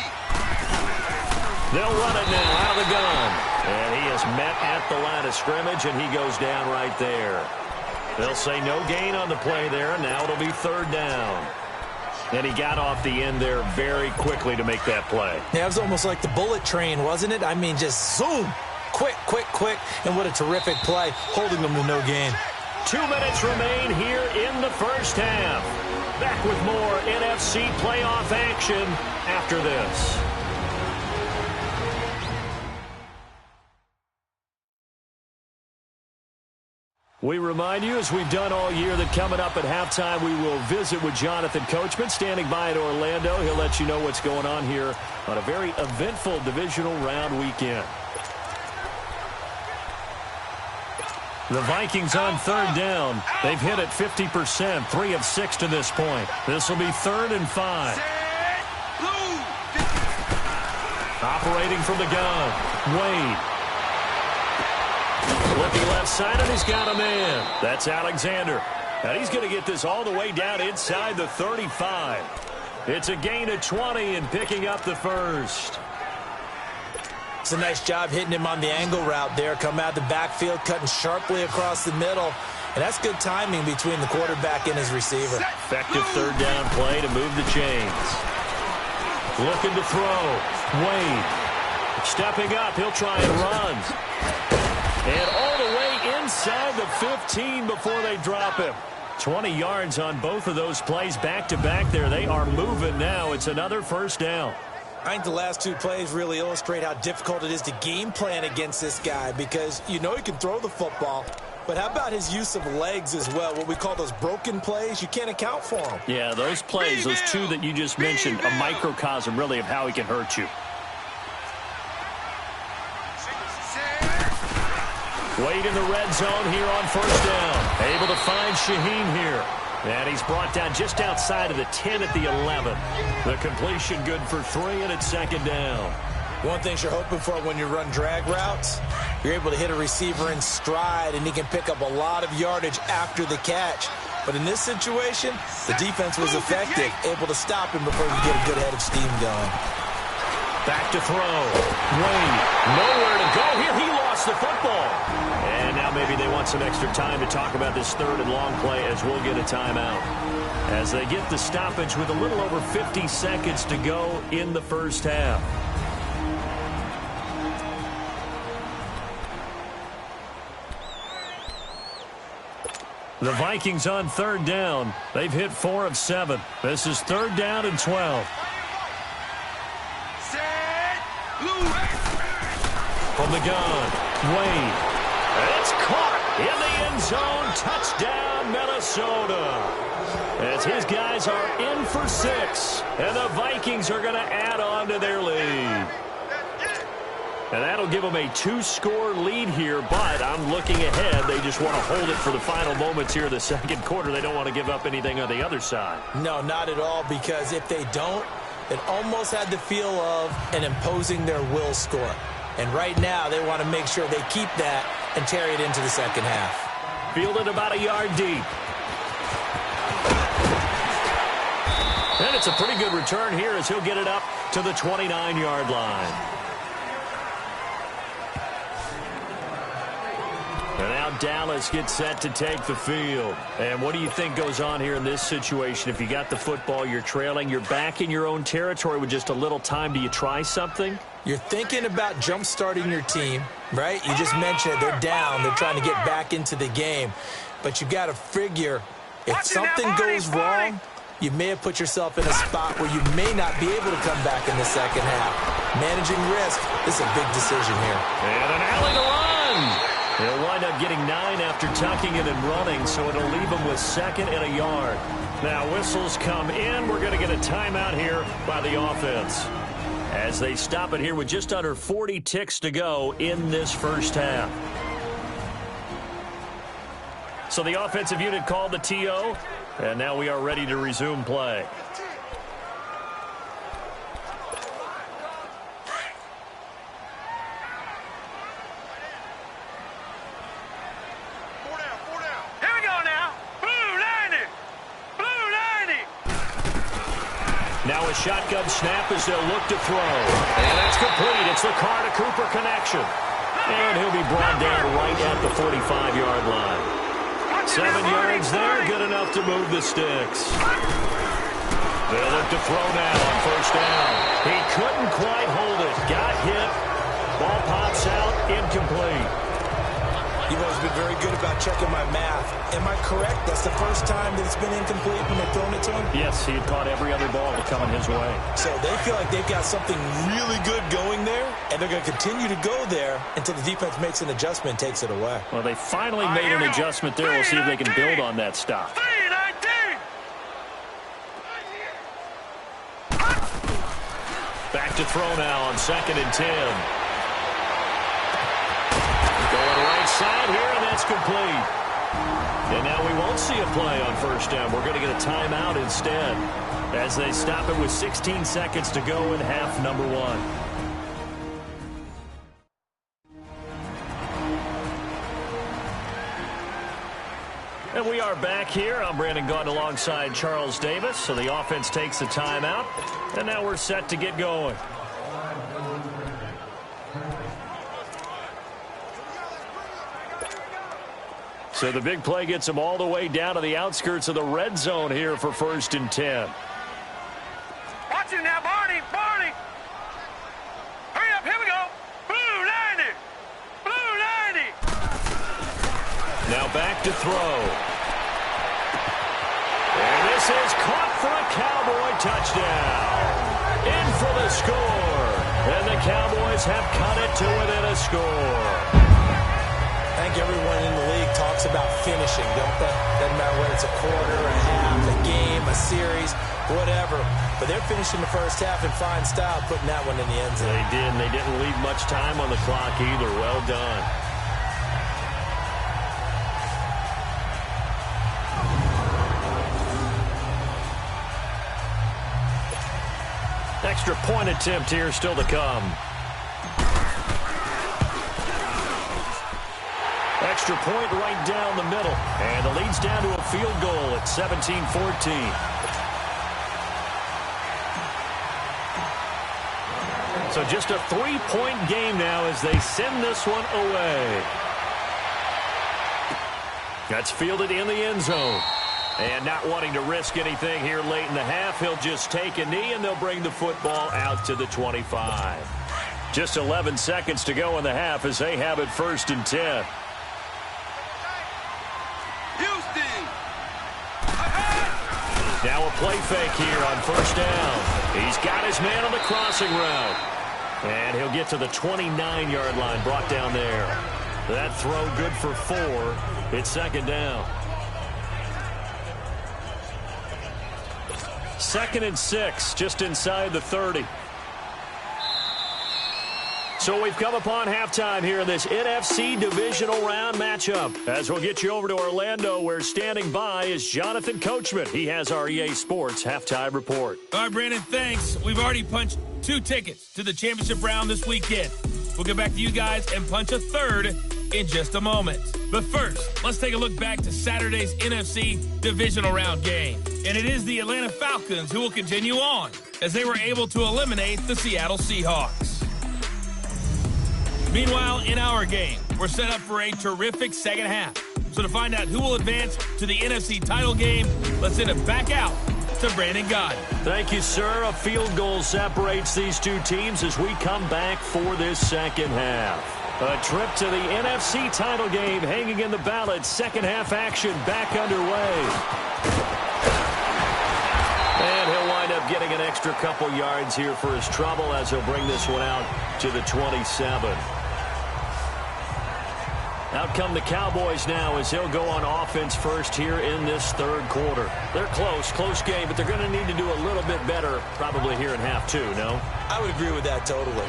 They'll run it now out of the gun. And he is met at the line of scrimmage, and he goes down right there. They'll say no gain on the play there, and now it'll be third down. And he got off the end there very quickly to make that play. Yeah, it was almost like the bullet train, wasn't it? I mean, just zoom. Quick, quick, quick. And what a terrific play, holding them to no gain. 2 minutes remain here in the first half. Back with more NFC playoff action after this. We remind you, as we've done all year, that coming up at halftime, we will visit with Jonathan Coachman, standing by in Orlando. He'll let you know what's going on here on a very eventful divisional round weekend. The Vikings on third down. They've hit it 50%, 3 of 6 to this point. This will be 3rd and 5. Operating from the gun, Wade. Looking left side, and he's got a man. That's Alexander. And he's going to get this all the way down inside the 35. It's a gain of 20 and picking up the first. It's a nice job hitting him on the angle route there. Come out of the backfield, cutting sharply across the middle. And that's good timing between the quarterback and his receiver. Effective third down play to move the chains. Looking to throw. Wade. Stepping up, he'll try and run. And all the way inside the 15 before they drop him. 20 yards on both of those plays back-to-back there. They are moving now. It's another first down. I think the last 2 plays really illustrate how difficult it is to game plan against this guy, because you know he can throw the football, but how about his use of legs as well? What we call those broken plays, you can't account for them. Yeah, those plays, those 2 that you just mentioned, a microcosm really of how he can hurt you. Wade in the red zone here on first down. Able to find Shaheen here. And he's brought down just outside of the 10 at the 11. The completion good for 3, and it's 2nd down. One thing you're hoping for when you run drag routes, you're able to hit a receiver in stride, and he can pick up a lot of yardage after the catch. But in this situation, the defense was effective, able to stop him before he could get a good head of steam going. Back to throw. Wade, nowhere to go here. He lost the football. And now maybe they want some extra time to talk about this 3rd and long play, as we'll get a timeout. As they get the stoppage with a little over 50 seconds to go in the first half. The Vikings on third down. They've hit 4 of 7. This is 3rd down and 12. From the gun, Wade. It's caught in the end zone. Touchdown, Minnesota. As his guys are in for 6. And the Vikings are going to add on to their lead. And that'll give them a 2-score lead here, but I'm looking ahead. They just want to hold it for the final moments here in the 2nd quarter. They don't want to give up anything on the other side. No, not at all, because if they don't, it almost had the feel of an imposing their will score. And right now, they want to make sure they keep that and carry it into the 2nd half. Fielded about a yard deep. And it's a pretty good return here as he'll get it up to the 29-yard line. And now Dallas gets set to take the field. And what do you think goes on here in this situation? If you got the football, you're trailing, you're back in your own territory with just a little time. Do you try something? You're thinking about jump-starting your team, right? You just mentioned it. They're down. They're trying to get back into the game. But you got to figure, if something goes wrong, you may have put yourself in a spot where you may not be able to come back in the 2nd half. Managing risk, this is a big decision here. And an alley to run. He'll wind up getting 9 after tucking it and running, so it'll leave him with 2nd and a yard. Now whistles come in. We're going to get a timeout here by the offense, as they stop it here with just under 40 ticks to go in this first half. So the offensive unit called the TO, and now we are ready to resume play. Now a shotgun snap as they'll look to throw. And that's complete. It's the Carr-to-Cooper connection. And he'll be brought down right at the 45-yard line. 7 yards there, good enough to move the sticks. They'll look to throw now on first down. He couldn't quite hold it. Got hit. Ball pops out, incomplete. You've always been very good about checking my math. Am I correct? That's the first time that it's been incomplete when they've thrown it to him? Yes, he had caught every other ball coming his way. So they feel like they've got something really good going there, and they're going to continue to go there until the defense makes an adjustment and takes it away. Well, they finally made an adjustment there. We'll see if they can build on that stop. Back to throw now on 2nd and 10. Going right side here, and that's complete. And now we won't see a play on first down. We're going to get a timeout instead as they stop it with 16 seconds to go in half number 1. And we are back here. I'm Brandon Gaudin alongside Charles Davis. So the offense takes a timeout, and now we're set to get going. So the big play gets them all the way down to the outskirts of the red zone here for 1st and 10. Watch it now, Barney. Barney. Hurry up. Here we go. Blue 90. Blue 90. Now back to throw. And this is caught for a Cowboy touchdown. In for the score. And the Cowboys have cut it to within a score. I think everyone in the league talks about finishing, don't they? Doesn't matter whether it's a quarter, a half, a game, a series, whatever. But they're finishing the first half in fine style, putting that one in the end zone. They did, and they didn't leave much time on the clock either. Well done. Extra point attempt here still to come. Extra point right down the middle. And the lead's down to a field goal at 17-14. So just a 3-point game now as they send this one away. That's fielded in the end zone. And not wanting to risk anything here late in the half, he'll just take a knee and they'll bring the football out to the 25. Just 11 seconds to go in the half as they have it 1st and 10. Now a play fake here on first down. He's got his man on the crossing route. And he'll get to the 29-yard line, brought down there. That throw good for 4. It's 2nd down. 2nd and 6, just inside the 30. So we've come upon halftime here in this NFC divisional round matchup. As we'll get you over to Orlando, where standing by is Jonathan Coachman. He has our EA Sports halftime report. All right, Brandon, thanks. We've already punched 2 tickets to the championship round this weekend. We'll get back to you guys and punch a 3rd in just a moment. But first, let's take a look back to Saturday's NFC divisional round game. And it is the Atlanta Falcons who will continue on as they were able to eliminate the Seattle Seahawks. Meanwhile, in our game, we're set up for a terrific second half. So to find out who will advance to the NFC title game, let's send it back out to Brandon Gaudin. Thank you, sir. A field goal separates these 2 teams as we come back for this second half. A trip to the NFC title game hanging in the balance. Second half action back underway. And he'll wind up getting an extra couple yards here for his trouble as he'll bring this one out to the 27. Out come the Cowboys now as he'll go on offense first here in this 3rd quarter. They're close game, but they're going to need to do a little bit better probably here in half 2, no? I would agree with that totally.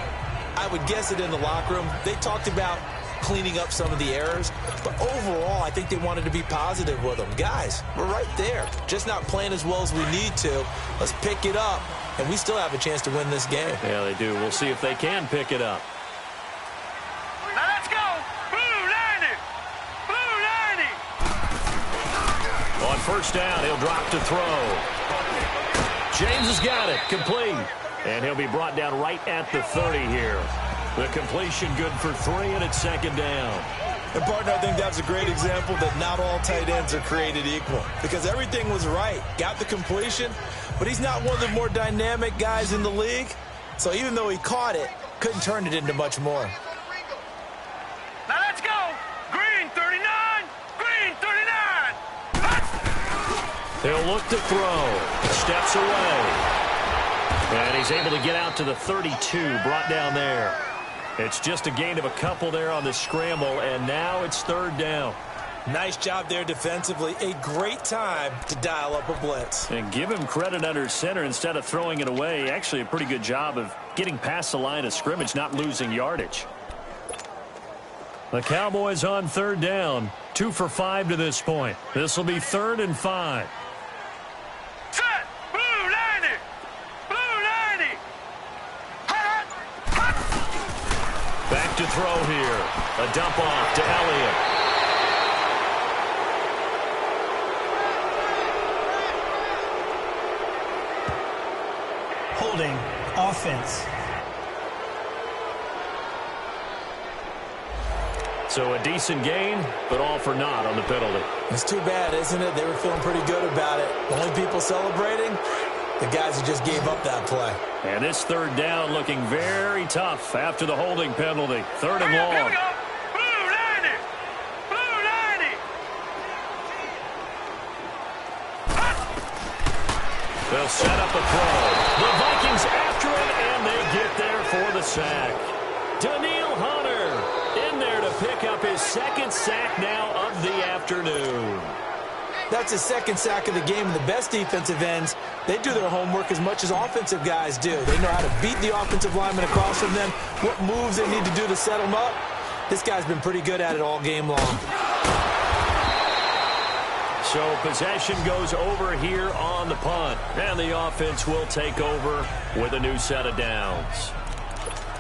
I would guess it in the locker room. They talked about cleaning up some of the errors, but overall, I think they wanted to be positive with them. Guys, we're right there. Just not playing as well as we need to. Let's pick it up, and we still have a chance to win this game. Yeah, they do. We'll see if they can pick it up. Now let's go. Blue 90. Blue 90. On first down, he'll drop to throw. James has got it. Complete. And he'll be brought down right at the 30 here. The completion good for 3, and it's second down. And, partner, I think that's a great example that not all tight ends are created equal. Because everything was right. Got the completion, but he's not one of the more dynamic guys in the league. So even though he caught it, couldn't turn it into much more. Now let's go. Green 39. Green 39. He'll look to throw. Steps away. And he's able to get out to the 32, brought down there. It's just a gain of a couple there on the scramble, and now it's third down. Nice job there defensively. A great time to dial up a blitz. And give him credit under center instead of throwing it away. Actually a pretty good job of getting past the line of scrimmage, not losing yardage. The Cowboys on third down. 2 for 5 to this point. This will be 3rd and 5. Set. Blue 90. Blue 90. Back to throw here. A dump off to Elliott. Holding. Offense. So a decent gain, but all for naught on the penalty. It's too bad, isn't it? They were feeling pretty good about it. The only people celebrating, the guys who just gave up that play. And this third down looking very tough after the holding penalty. 3rd and long. Here we go. Blue 90. Blue 90. They'll set up a throw. The Vikings after it, and they get there for the sack. Daniil Hunter in there to pick up his 2nd sack now of the afternoon. That's his 2nd sack of the game, and the best defensive ends, they do their homework as much as offensive guys do. They know how to beat the offensive lineman across from them, what moves they need to do to set them up. This guy's been pretty good at it all game long. So possession goes over here on the punt, and the offense will take over with a new set of downs.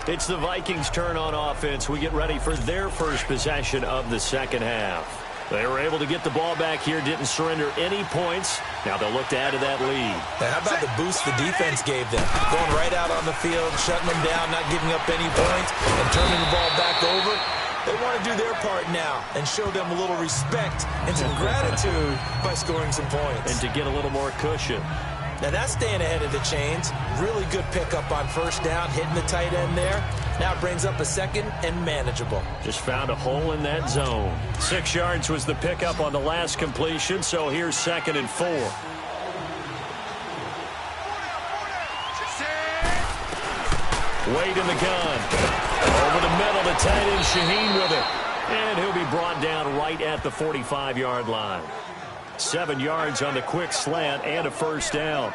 It's the Vikings' turn on offense. We get ready for their first possession of the second half. They were able to get the ball back here, didn't surrender any points. Now they'll look to add to that lead. Now, how about the boost the defense gave them? Going right out on the field, shutting them down, not giving up any points, and turning the ball back over. They want to do their part now and show them a little respect and some gratitude by scoring some points. And to get a little more cushion. Now that's staying ahead of the chains. Really good pickup on first down, hitting the tight end there. Now it brings up a 2nd and manageable. Just found a hole in that zone. 6 yards was the pickup on the last completion, so here's 2nd and 4. Wade in the gun. Over the middle to tight end Shaheen with it. And he'll be brought down right at the 45-yard line. 7 yards on the quick slant and a first down.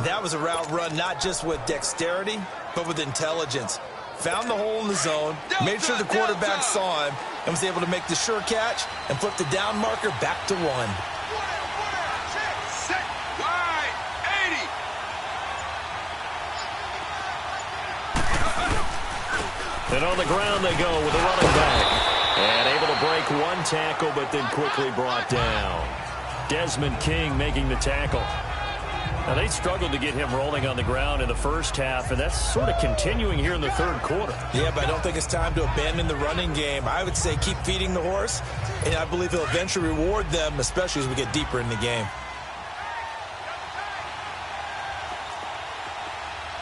That was a route run not just with dexterity, but with intelligence. Found the hole in the zone, made sure the quarterback saw him, and was able to make the sure catch and flip the down marker back to 1. Wide 80. And on the ground they go with a running back. And able to break one tackle, but then quickly brought down. Desmond King making the tackle. Now, they struggled to get him rolling on the ground in the first half, and that's sort of continuing here in the third quarter. Yeah, but I don't think it's time to abandon the running game. I would say keep feeding the horse, and I believe he'll eventually reward them, especially as we get deeper in the game.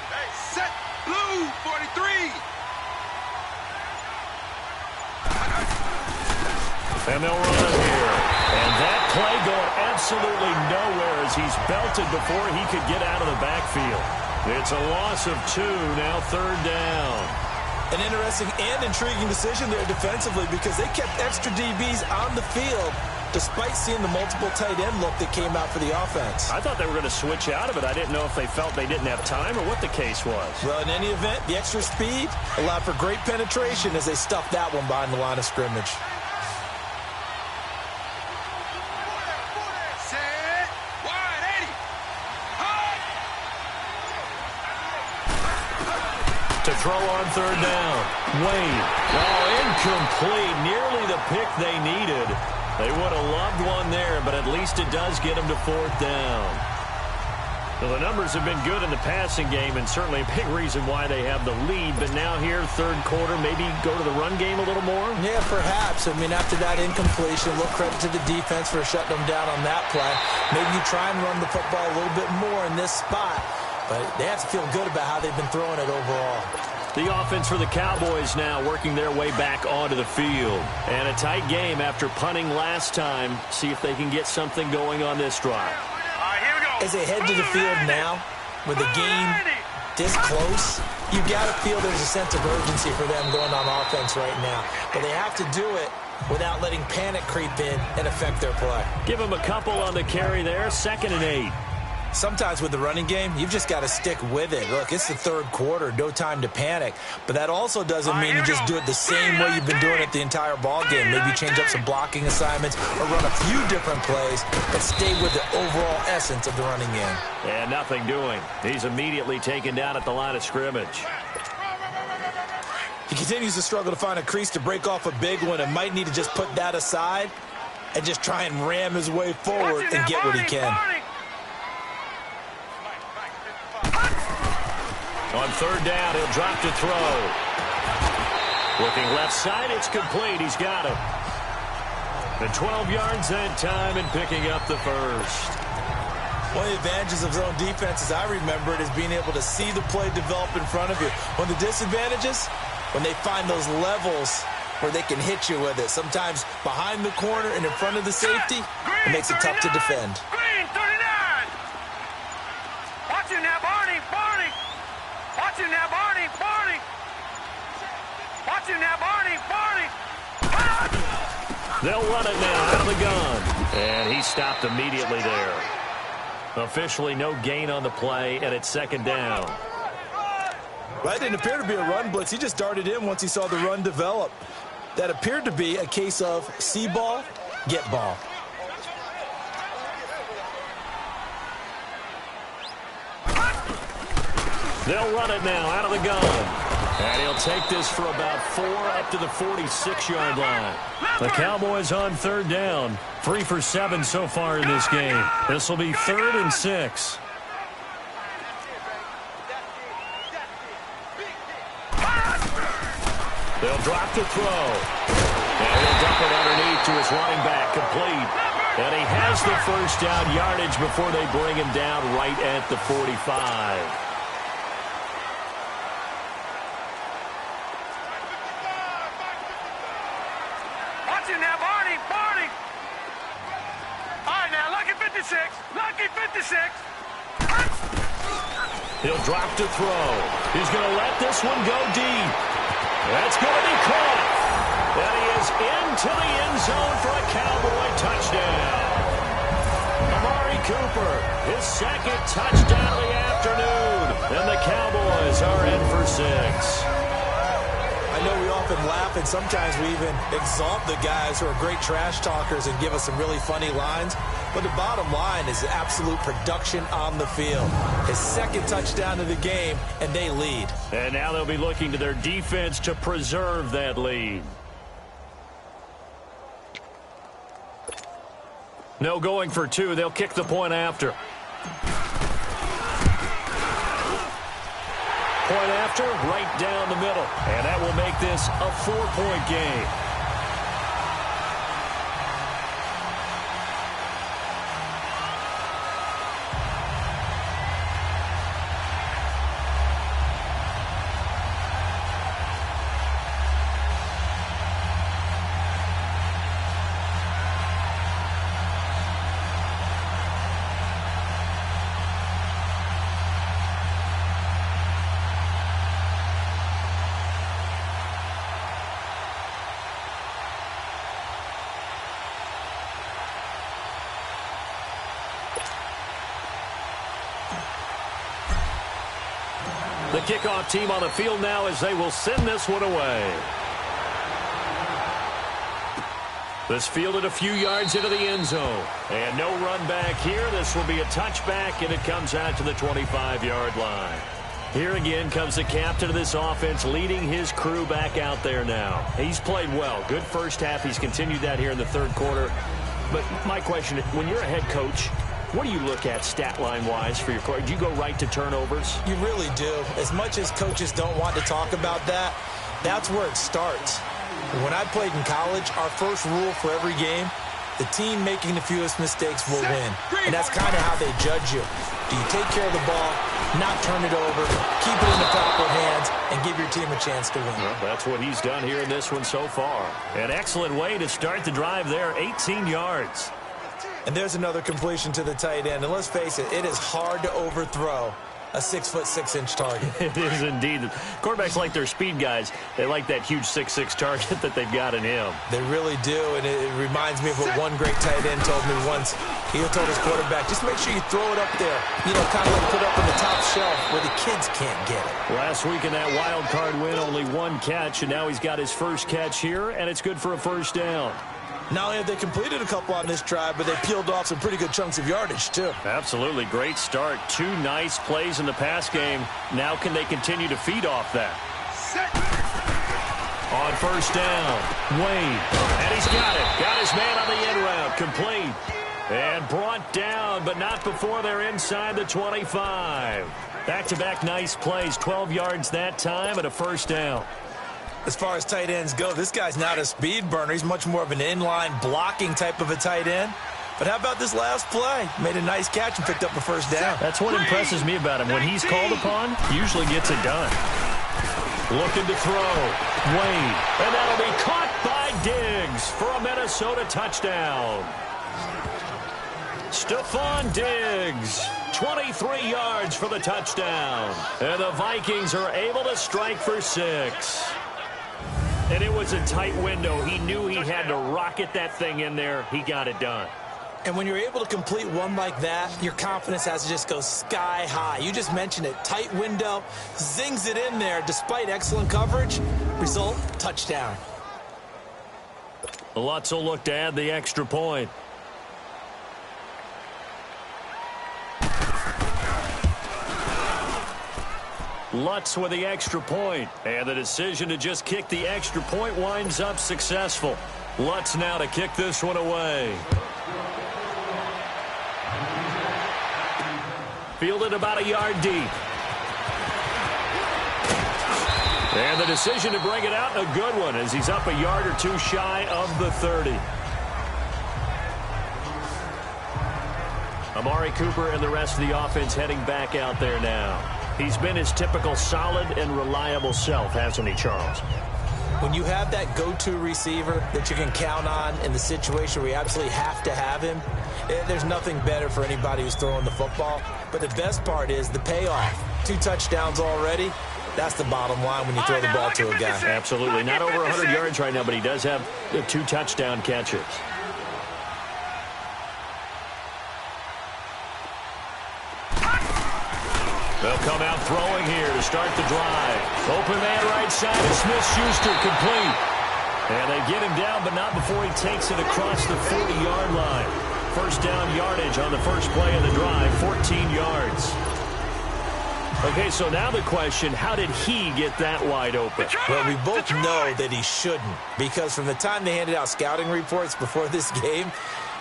Hey, set. Blue 43. And they'll run it here. And that play going absolutely nowhere as he's belted before he could get out of the backfield. It's a loss of 2, now third down. An interesting and intriguing decision there defensively because they kept extra DBs on the field despite seeing the multiple tight end look that came out for the offense. I thought they were going to switch out of it. I didn't know if they felt they didn't have time or what the case was. Well, in any event, the extra speed allowed for great penetration as they stuffed that one behind the line of scrimmage. To throw on third down. Wade. Oh, incomplete. Nearly the pick they needed. They would have loved one there, but at least it does get them to fourth down. Well, the numbers have been good in the passing game, and certainly a big reason why they have the lead. But now here, third quarter, maybe go to the run game a little more? Yeah, perhaps. I mean, after that incompletion, a little credit to the defense for shutting them down on that play. Maybe you try and run the football a little bit more in this spot, but they have to feel good about how they've been throwing it overall. The offense for the Cowboys now working their way back onto the field. And a tight game after punting last time. See if they can get something going on this drive. As they head to the field now, with the game this close, you got to feel there's a sense of urgency for them going on offense right now. But they have to do it without letting panic creep in and affect their play. Give them a couple on the carry there, 2nd and 8. Sometimes with the running game, you've just got to stick with it. Look, it's the third quarter, no time to panic. But that also doesn't mean you just do it the same way you've been doing it the entire ball game. Maybe change up some blocking assignments or run a few different plays, but stay with the overall essence of the running game. And nothing doing. He's immediately taken down at the line of scrimmage. He continues to struggle to find a crease to break off a big one and might need to just put that aside and just try and ram his way forward and get what he can. On third down, he'll drop to throw. Looking left side, it's complete. He's got him. The 12 yards that time and picking up the first. One of the advantages of zone defense, as I remember it, is being able to see the play develop in front of you. One of the disadvantages, when they find those levels where they can hit you with it. Sometimes behind the corner and in front of the safety, it makes it tough to defend. Green 39. Watching that, Barney. Watching that, Barney. Watching that, Barney. They'll run it now out of the gun. And he stopped immediately there. Officially no gain on the play, and it's 2nd down. That didn't appear to be a run blitz. He just darted in once he saw the run develop. That appeared to be a case of see ball, get ball. They'll run it now out of the gun. And he'll take this for about 4 up to the 46-yard line. The Cowboys on third down. 3 for 7 so far in this game. This will be 3rd and 6. They'll drop to throw. And he'll dump it underneath to his running back, complete. And he has the first down yardage before they bring him down right at the 45. Lucky 56. He'll drop to throw. He's going to let this one go deep. That's going to be caught. And he is into the end zone for a Cowboy touchdown. Amari Cooper, his 2nd touchdown of the afternoon. And the Cowboys are in for 6. I know we often laugh, and sometimes we even exalt the guys who are great trash talkers and give us some really funny lines. But the bottom line is absolute production on the field. His 2nd touchdown of the game, and they lead. And now they'll be looking to their defense to preserve that lead. No going for 2. They'll kick the point after. Point after, right down the middle. And that will make this a 4-point game. The kickoff team on the field now as they will send this one away. This fielded a few yards into the end zone. And no run back here. This will be a touchback, and it comes out to the 25-yard line. Here again comes the captain of this offense leading his crew back out there now. He's played well. Good first half. He's continued that here in the third quarter. But my question, when you're a head coach, What do you look at stat line-wise for your quarterback? Do you go right to turnovers? You really do. As much as coaches don't want to talk about that, that's where it starts. When I played in college, our first rule for every game, the team making the fewest mistakes will win. And that's kind of how they judge you. Do you take care of the ball, not turn it over, keep it in the proper hands, and give your team a chance to win? Well, that's what he's done here in this one so far. An excellent way to start the drive there, 18 yards. And there's another completion to the tight end. And let's face it, it is hard to overthrow a 6'6" target. It is indeed. Quarterbacks like their speed guys. They like that huge 6'6" target that they've got in him. They really do, and it reminds me of what one great tight end told me once. He told his quarterback, just make sure you throw it up there, kind of like put up on the top shelf where the kids can't get it. Last week in that wild card win, only one catch, and now he's got his first catch here, and it's good for a first down. Not only have they completed a couple on this drive, but they peeled off some pretty good chunks of yardage, too. Absolutely. Great start. 2 nice plays in the pass game. Now can they continue to feed off that? On first down, Wayne. And he's got it. Got his man on the end route. Complete. And brought down, but not before they're inside the 25. Back-to-back nice plays. 12 yards that time and a first down. As far as tight ends go, this guy's not a speed burner. He's much more of an inline blocking type of a tight end. But how about this last play? Made a nice catch and picked up a first down. That's what impresses me about him. When he's called upon, he usually gets it done. Looking to throw. Wayne. And that'll be caught by Diggs for a Minnesota touchdown. Stephon Diggs. 23 yards for the touchdown. And the Vikings are able to strike for 6. And it was a tight window. He knew he had to rocket that thing in there. He got it done. And when you're able to complete one like that, your confidence has to just go sky high. You just mentioned it. Tight window, zings it in there despite excellent coverage. Result, touchdown. Lutz will look to add the extra point. Lutz with the extra point. And the decision to just kick the extra point winds up successful. Lutz now to kick this one away. Fielded about a yard deep. And the decision to bring it out, a good one, as he's up a yard or two shy of the 30. Amari Cooper and the rest of the offense heading back out there now. He's been his typical solid and reliable self, hasn't he, Charles? When you have that go-to receiver that you can count on in the situation where you absolutely have to have him, there's nothing better for anybody who's throwing the football. But the best part is the payoff. 2 touchdowns already. That's the bottom line when you throw the ball to a guy. Absolutely. Not over 100 yards right now, but he does have 2 touchdown catches. They'll come out throwing here to start the drive. Open man right side to Smith-Schuster, complete. And they get him down, but not before he takes it across the 40-yard line. First down yardage on the first play of the drive, 14 yards. Okay, so now the question, how did he get that wide open? Well, we both know that he shouldn't, because from the time they handed out scouting reports before this game,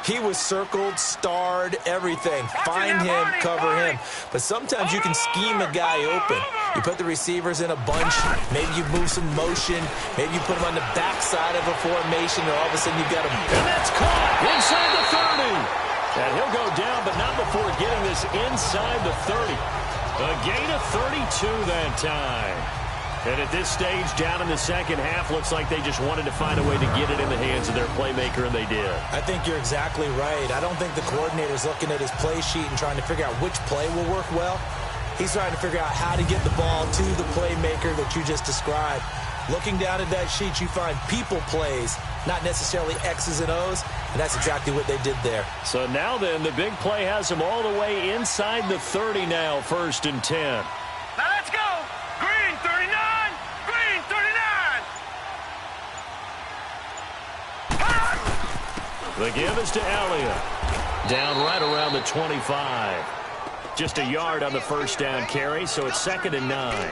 he was circled, starred, everything. Find him, cover him. But sometimes you can scheme a guy open. You put the receivers in a bunch. Maybe you move some motion. Maybe you put him on the backside of a formation, and all of a sudden you've got him. And that's caught inside the 30. And he'll go down, but not before getting this inside the 30. A gain of 32 that time. And at this stage, down in the second half, looks like they just wanted to find a way to get it in the hands of their playmaker, and they did. I think you're exactly right. I don't think the coordinator's looking at his play sheet and trying to figure out which play will work well. He's trying to figure out how to get the ball to the playmaker that you just described. Looking down at that sheet, you find people plays, not necessarily X's and O's, and that's exactly what they did there. So now then, the big play has them all the way inside the 30 now, 1st and 10. Now let's go. Green 39. Green 39. The give is to Elliott. Down right around the 25. Just a yard on the first down carry, so it's 2nd and 9.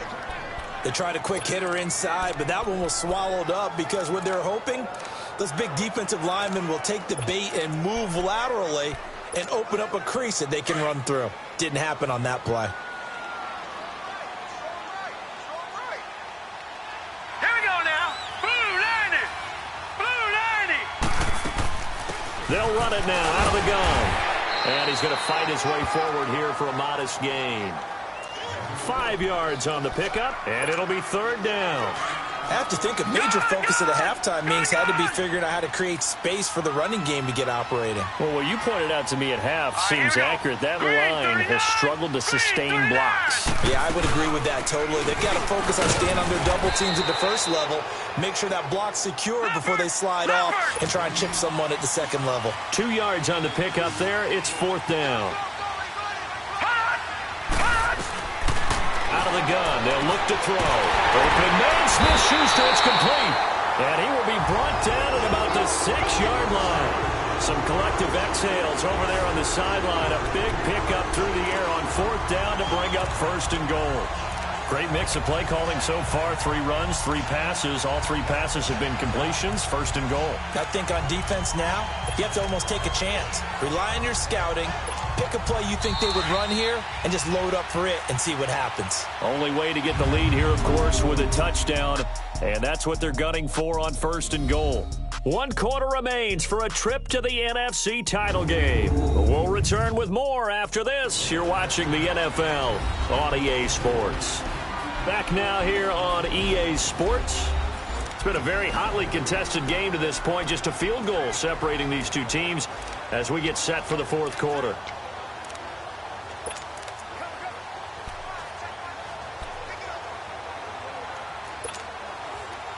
They tried a quick hitter inside, but that one was swallowed up because what they're hoping, those big defensive linemen will take the bait and move laterally and open up a crease that they can run through. Didn't happen on that play. Here we go now. Blue 90. Blue 90. They'll run it now out of the gun. And he's going to fight his way forward here for a modest gain. 5 yards on the pickup, and it'll be third down. I have to think a major focus of the halftime meetings had to be figuring out how to create space for the running game to get operating. Well, what you pointed out to me at half seems accurate. That line has struggled to sustain blocks. Yeah, I would agree with that totally. They've got to focus on staying on their double teams at the first level, make sure that block's secure before they slide off and try and chip someone at the second level. 2 yards on the pickup there. It's fourth down. Out of the gun, they'll look to throw. Open man, Smith-Schuster, it's complete. And he will be brought down at about the 6-yard line. Some collective exhales over there on the sideline. A big pickup through the air on fourth down to bring up first and goal. Great mix of play calling so far. 3 runs, 3 passes. All 3 passes have been completions. First and goal. I think on defense now, you have to almost take a chance. Rely on your scouting. Pick a play you think they would run here and just load up for it and see what happens. Only way to get the lead here, of course, with a touchdown. And that's what they're gunning for on first and goal. 1 quarter remains for a trip to the NFC title game. We'll return with more after this. You're watching the NFL on EA Sports. Back now here on EA Sports. It's been a very hotly contested game to this point. Just a field goal separating these two teams as we get set for the fourth quarter.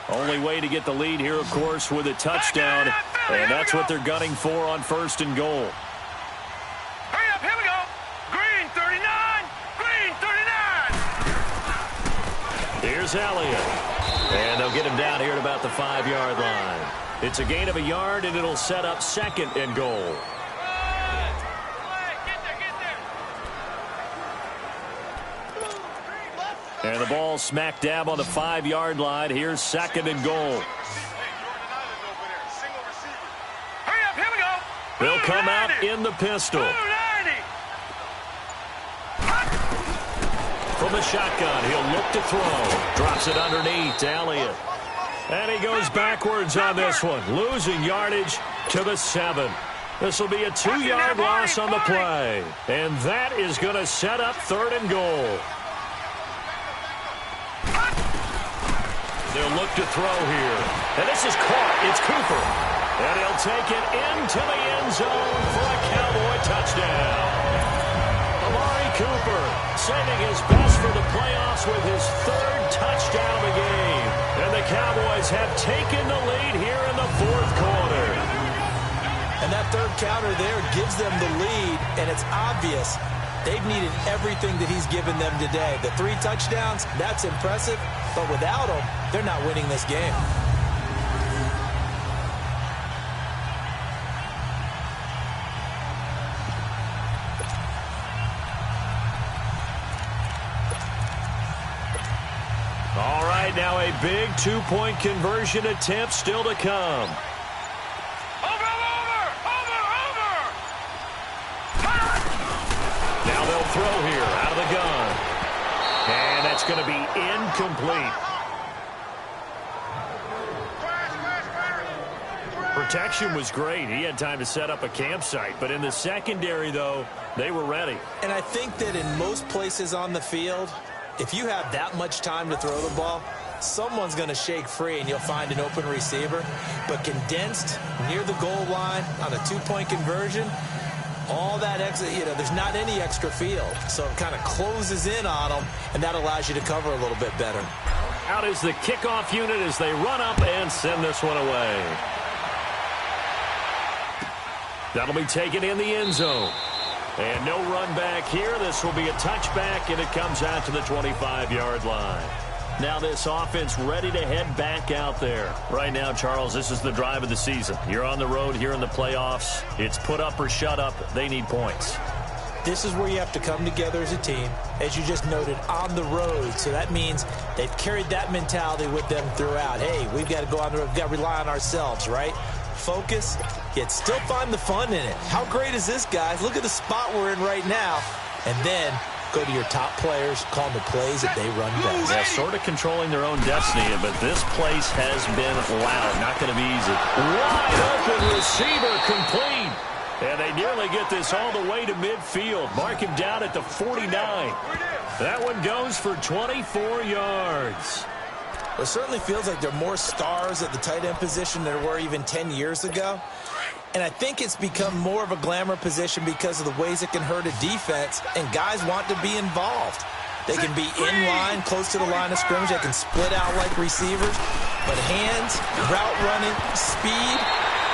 Only way to get the lead here, of course, with a touchdown. And that's what they're gunning for on first and goal. Hurry up, here we go. Green 39. Green 39. Here's Elliott. And they'll get him down here at about the 5-yard line. It's a gain of a yard, and it'll set up second and goal. And the ball smack dab on the 5-yard line. Here's second and goal. Hurry up, here we go. They'll come out in the pistol. From the shotgun, he'll look to throw. Drops it underneath to Elliott. And he goes backwards on this one, losing yardage to the 7. This will be a 2-yard loss on the play. And that is going to set up third and goal. They'll look to throw here. And this is caught. It's Cooper. And he'll take it into the end zone for a Cowboy touchdown. Amari Cooper saving his best for the playoffs with his 3rd touchdown of the game. And the Cowboys have taken the lead here in the fourth quarter. And that 3rd counter there gives them the lead, and it's obvious they've needed everything that he's given them today. The 3 touchdowns, that's impressive, but without him, they're not winning this game. All right, now a big 2-point conversion attempt still to come. Now they'll throw here out of the gun. And that's going to be incomplete. Protection was great. He had time to set up a campsite. But in the secondary, though, they were ready. And I think that in most places on the field, if you have that much time to throw the ball, someone's going to shake free and you'll find an open receiver. But condensed near the goal line on a 2-point conversion, all that extra, there's not any extra field. So it kind of closes in on them, and that allows you to cover a little bit better. Out is the kickoff unit as they run up and send this one away. That'll be taken in the end zone. And no run back here. This will be a touchback, and it comes out to the 25-yard line. Now this offense ready to head back out there. Right now, Charles, this is the drive of the season. You're on the road here in the playoffs. It's put up or shut up. They need points. This is where you have to come together as a team, as you just noted, on the road. So that means they've carried that mentality with them throughout. Hey, we've got to go on the road. We've got to rely on ourselves, right? Focus, yet still find the fun in it. How great is this, guys? Look at the spot we're in right now. And then go to your top players, call them the plays that they run best. Yeah, sort of controlling their own destiny, but this place has been loud. Not going to be easy. Wide open receiver complete. And they nearly get this all the way to midfield. Mark him down at the 49. That one goes for 24 yards. It certainly feels like there are more stars at the tight end position than there were even 10 years ago. And I think it's become more of a glamour position because of the ways it can hurt a defense, and guys want to be involved. They can be in line, close to the line of scrimmage. They can split out like receivers. But hands, route running, speed,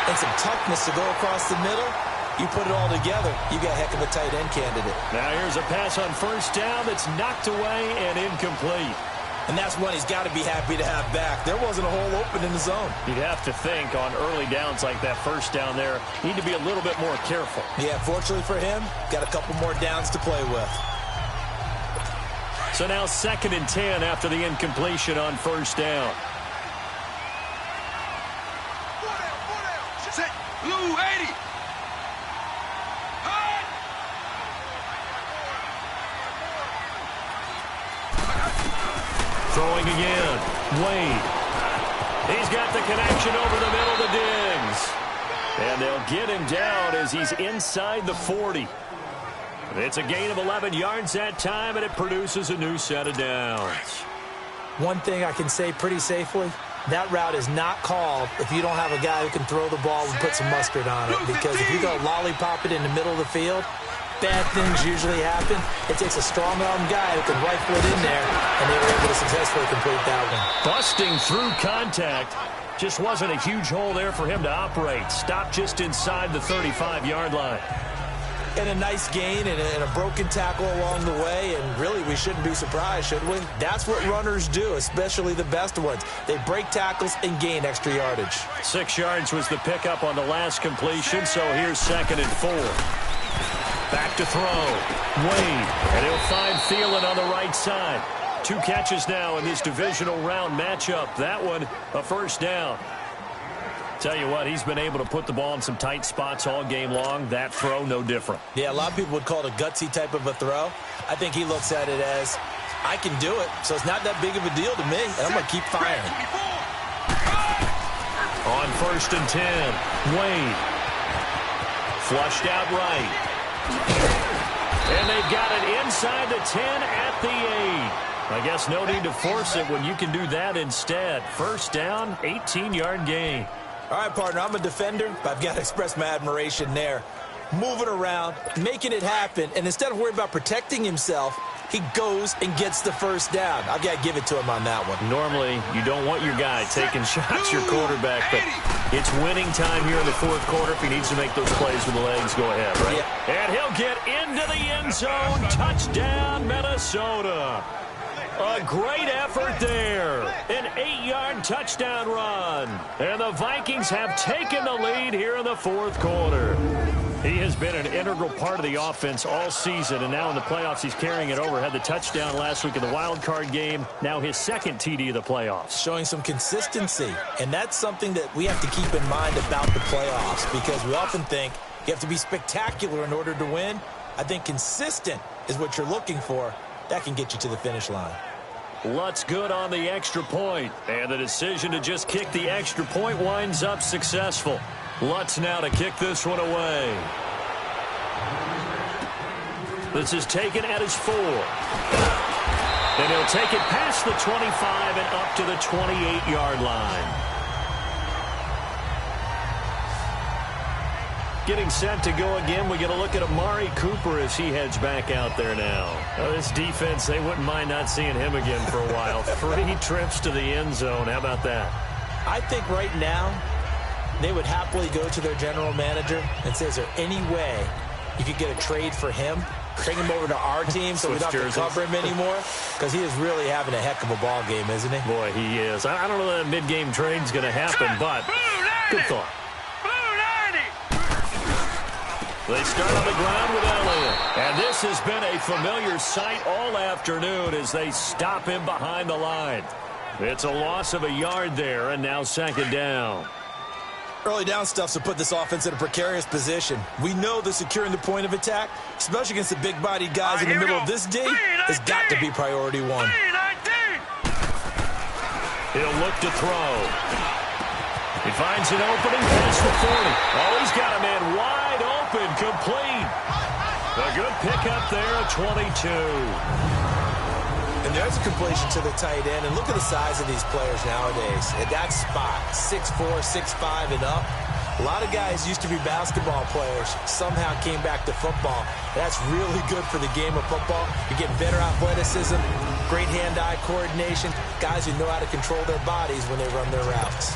and some toughness to go across the middle, you put it all together, you got a heck of a tight end candidate. Now here's a pass on first down that's knocked away and incomplete. And that's one he's got to be happy to have back. There wasn't a hole open in the zone. You'd have to think on early downs like that first down there, need to be a little bit more careful. Yeah, fortunately for him, got a couple more downs to play with. So now 2nd and 10 after the incompletion on first down. Set. Blue 80. Throwing again. Wade. He's got the connection over the middle to Diggs. And they'll get him down as he's inside the 40. It's a gain of 11 yards that time, and it produces a new set of downs. One thing I can say pretty safely, that route is not called if you don't have a guy who can throw the ball and put some mustard on it. Because if you go lollipop it in the middle of the field, bad things usually happen. It takes a strong-arm guy who can rifle it in there, and they were able to successfully complete that one. Busting through contact. Just wasn't a huge hole there for him to operate. Stopped just inside the 35-yard line. And a nice gain and a broken tackle along the way, and really we shouldn't be surprised, should we? That's what runners do, especially the best ones. They break tackles and gain extra yardage. 6 yards was the pickup on the last completion, so here's 2nd and 4. Back to throw. Wade. And he'll find Thielen on the right side. 2 catches now in this divisional round matchup. That one, a first down. Tell you what, he's been able to put the ball in some tight spots all game long. That throw, no different. Yeah, a lot of people would call it a gutsy type of a throw. I think he looks at it as, I can do it, so it's not that big of a deal to me, and I'm going to keep firing. On 1st and 10, Wade. Flushed out right. And they've got it inside the 10 at the 8. I guess no need to force it when you can do that instead. First down, 18-yard gain. All right, partner, I'm a defender, but I've got to express my admiration there. Moving around, making it happen, and instead of worrying about protecting himself, he goes and gets the first down. I've got to give it to him on that one. Normally, you don't want your guy taking shots, your quarterback, but it's winning time here in the 4th quarter. If he needs to make those plays with the legs, go ahead, right? Yeah. And he'll get into the end zone. Touchdown, Minnesota. A great effort there. An 8-yard touchdown run. And the Vikings have taken the lead here in the 4th quarter. He has been an integral part of the offense all season, and now in the playoffs he's carrying it over. Had the touchdown last week in the wild card game. Now his 2nd TD of the playoffs. Showing some consistency, and that's something that we have to keep in mind about the playoffs, because we often think you have to be spectacular in order to win. I think consistent is what you're looking for. That can get you to the finish line. Lutz good on the extra point, and the decision to just kick the extra point winds up successful. Lutz now to kick this one away. This is taken at his 4. And he'll take it past the 25 and up to the 28-yard line. Getting set to go again. We get a look at Amari Cooper as he heads back out there now. This defense, they wouldn't mind not seeing him again for a while. 3 trips to the end zone. How about that? I think right now they would happily go to their general manager and say, is there any way you could get a trade for him? Bring him over to our team so we don't have to cover him anymore? Because he is really having a heck of a ball game, isn't he? Boy, he is. I don't know that mid-game trade's going to happen, but good thought. They start on the ground with Elliott. And this has been a familiar sight all afternoon as they stop him behind the line. It's a loss of a yard there, and now 2nd down. Early down stuffs will put this offense in a precarious position. We know that securing the point of attack, especially against the big-bodied guys in the middle of this D, has got to be priority one. He'll look to throw. He finds an opening past the 40. Oh, he's got a man wide open, complete. A good pickup there at 22. And there's a completion to the tight end. And look at the size of these players nowadays. At that spot, 6'4", 6'5", and up. A lot of guys used to be basketball players, somehow came back to football. That's really good for the game of football. You're getting better athleticism, great hand-eye coordination, guys who know how to control their bodies when they run their routes.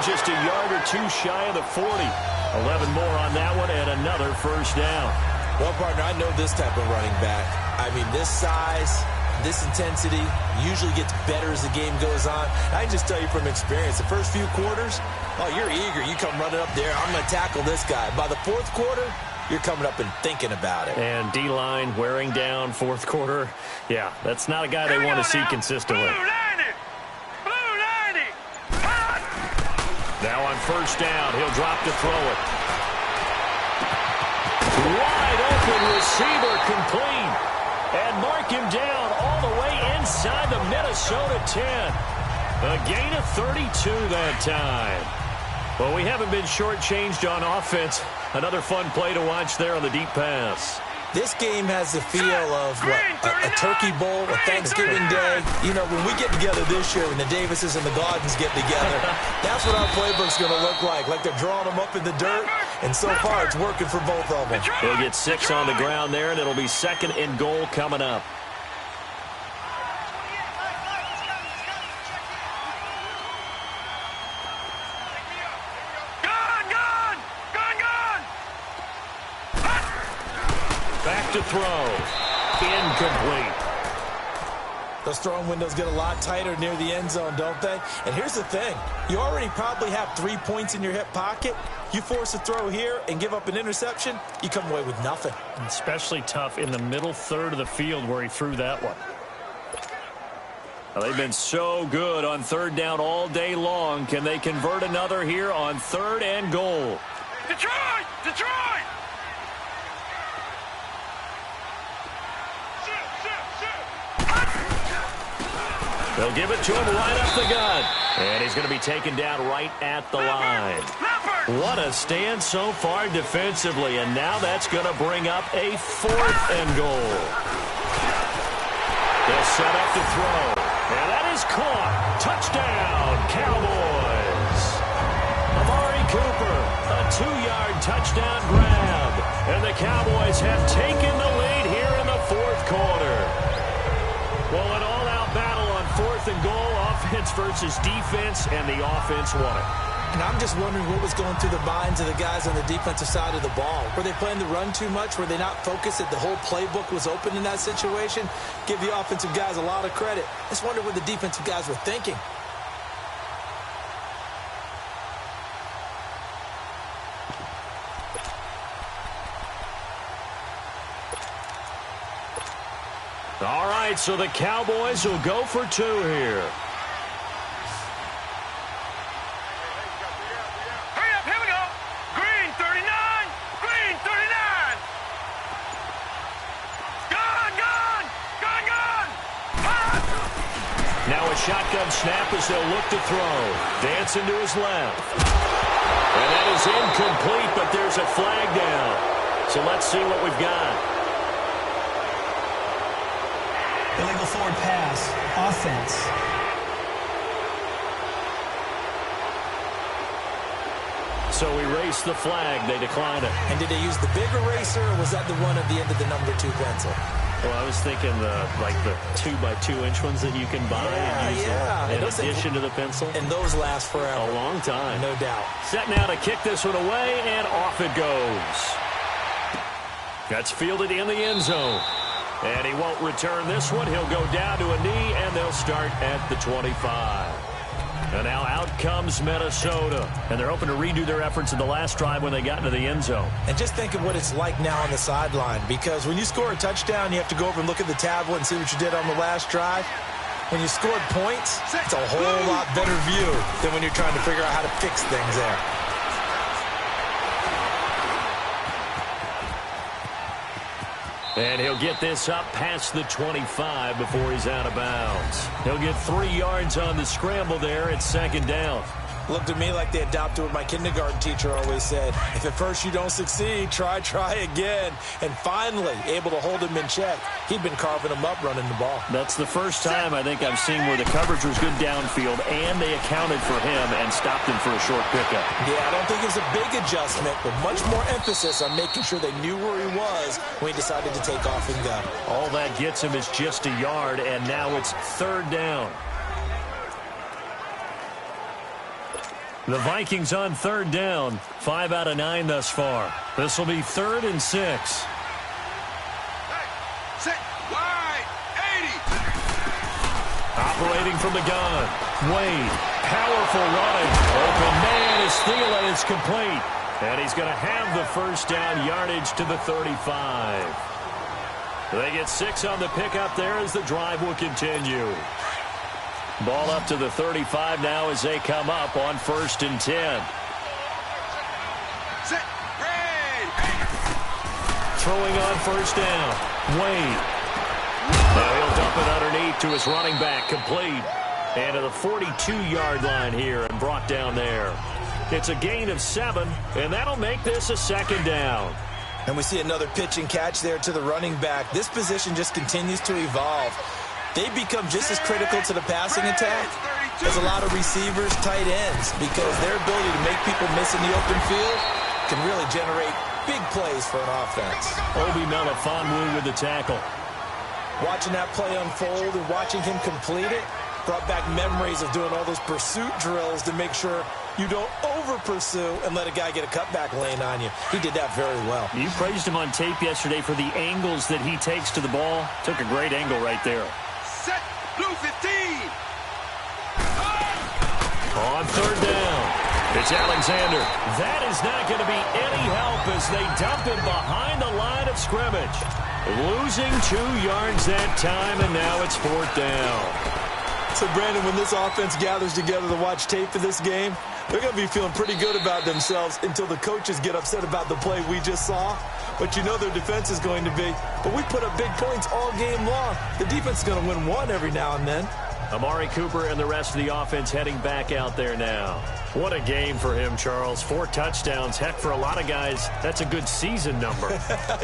Just a yard or two shy of the 40. 11 more on that one and another first down. Well, partner, I know this type of running back. I mean, this size, this intensity usually gets better as the game goes on. I can just tell you from experience, the first few quarters, oh, you're eager. You come running up there. I'm going to tackle this guy. By the fourth quarter, you're coming up and thinking about it. And D-line wearing down fourth quarter. Yeah, that's not a guy they want to see consistently. Now on first down, he'll drop to throw it. Wide open receiver complete. And mark him down all the way inside the Minnesota 10. A gain of 32 that time. Well, we haven't been shortchanged on offense. Another fun play to watch there on the deep pass. This game has the feel of what, a turkey bowl, a Thanksgiving day. You know, when we get together this year, when the Davises and the Gardens get together, that's what our playbook's going to look like they're drawing them up in the dirt, and so far it's working for both of them. He'll get 6 on the ground there, and it'll be second and goal coming up. Back to throw. Incomplete. Those throwing windows get a lot tighter near the end zone, don't they? And here's the thing. You already probably have 3 points in your hip pocket. You force a throw here and give up an interception, you come away with nothing. Especially tough in the middle third of the field where he threw that one. Well, they've been so good on third down all day long. Can they convert another here on third and goal? Detroit! Detroit! They'll give it to him right up the gut. And he's going to be taken down right at the line. What a stand so far defensively. And now that's going to bring up a fourth and goal. They'll set up to throw. And that is caught. Touchdown, Cowboys. Amari Cooper, a 2-yard touchdown grab. And the Cowboys have taken the lead here in the fourth quarter. Well, an all-out battle on fourth and goal, offense versus defense, and the offense won it. And I'm just wondering what was going through the minds of the guys on the defensive side of the ball. Were they playing the run too much? Were they not focused that the whole playbook was open in that situation? Give the offensive guys a lot of credit. I just wonder what the defensive guys were thinking. All right, so the Cowboys will go for 2 here. Hurry up, here we go. Green 39, green 39. Gone. Now a shotgun snap as they'll look to throw. Dancing to his left. And that is incomplete, but there's a flag down. So let's see what we've got. Illegal forward pass. Offense. So we race the flag. They decline it. And did they use the big eraser, or was that the one at the end of the number 2 pencil? Well, I was thinking the 2x2-inch ones that you can buy and use in addition to the pencil. And those last forever. A long time. No doubt. Set now to kick this one away, and off it goes. That's fielded in the end zone. And he won't return this one. He'll go down to a knee, and they'll start at the 25. And now out comes Minnesota. And they're hoping to redo their efforts in the last drive when they got into the end zone. And just think of what it's like now on the sideline, because when you score a touchdown, you have to go over and look at the tablet and see what you did on the last drive. When you scored points, it's a whole lot better view than when you're trying to figure out how to fix things there. And he'll get this up past the 25 before he's out of bounds. He'll get 3 yards on the scramble there at second down. Looked at me like they adopted what my kindergarten teacher always said. If at first you don't succeed, try again. And finally, able to hold him in check. He'd been carving him up running the ball. That's the first time I think I've seen where the coverage was good downfield and they accounted for him and stopped him for a short pickup. Yeah, I don't think it was a big adjustment, but much more emphasis on making sure they knew where he was when he decided to take off and go. All that gets him is just a yard, and now it's third down. The Vikings on third down, 5 out of 9 thus far. This will be 3rd and 6. Set, wide, 80. Operating from the gun. Wade, powerful running. Open man as Thielen is complete. And he's going to have the first down yardage to the 35. They get 6 on the pickup there as the drive will continue. Ball up to the 35 now as they come up on 1st and 10. Set, ready. Throwing on 1st down. Wade. Now he'll dump it underneath to his running back, complete. And to the 42-yard line here and brought down there. It's a gain of 7, and that'll make this a 2nd down. And we see another pitch and catch there to the running back. This position just continues to evolve. They become just as critical to the passing attack as a lot of receivers, tight ends, because their ability to make people miss in the open field can really generate big plays for an offense. Obi Melifonwu with the tackle. Watching that play unfold and watching him complete it brought back memories of doing all those pursuit drills to make sure you don't over-pursue and let a guy get a cutback lane on you. He did that very well. You praised him on tape yesterday for the angles that he takes to the ball. Took a great angle right there. Set, blue 15. On 3rd down, it's Alexander. That is not going to be any help as they dump him behind the line of scrimmage. Losing 2 yards that time, and now it's 4th down. So, Brandon, when this offense gathers together to watch tape for this game, they're going to be feeling pretty good about themselves until the coaches get upset about the play we just saw. But you know their defense is going to be. But we put up big points all game long. The defense is going to win one every now and then. Amari Cooper and the rest of the offense heading back out there now. What a game for him, Charles. 4 touchdowns. Heck, for a lot of guys, that's a good season number.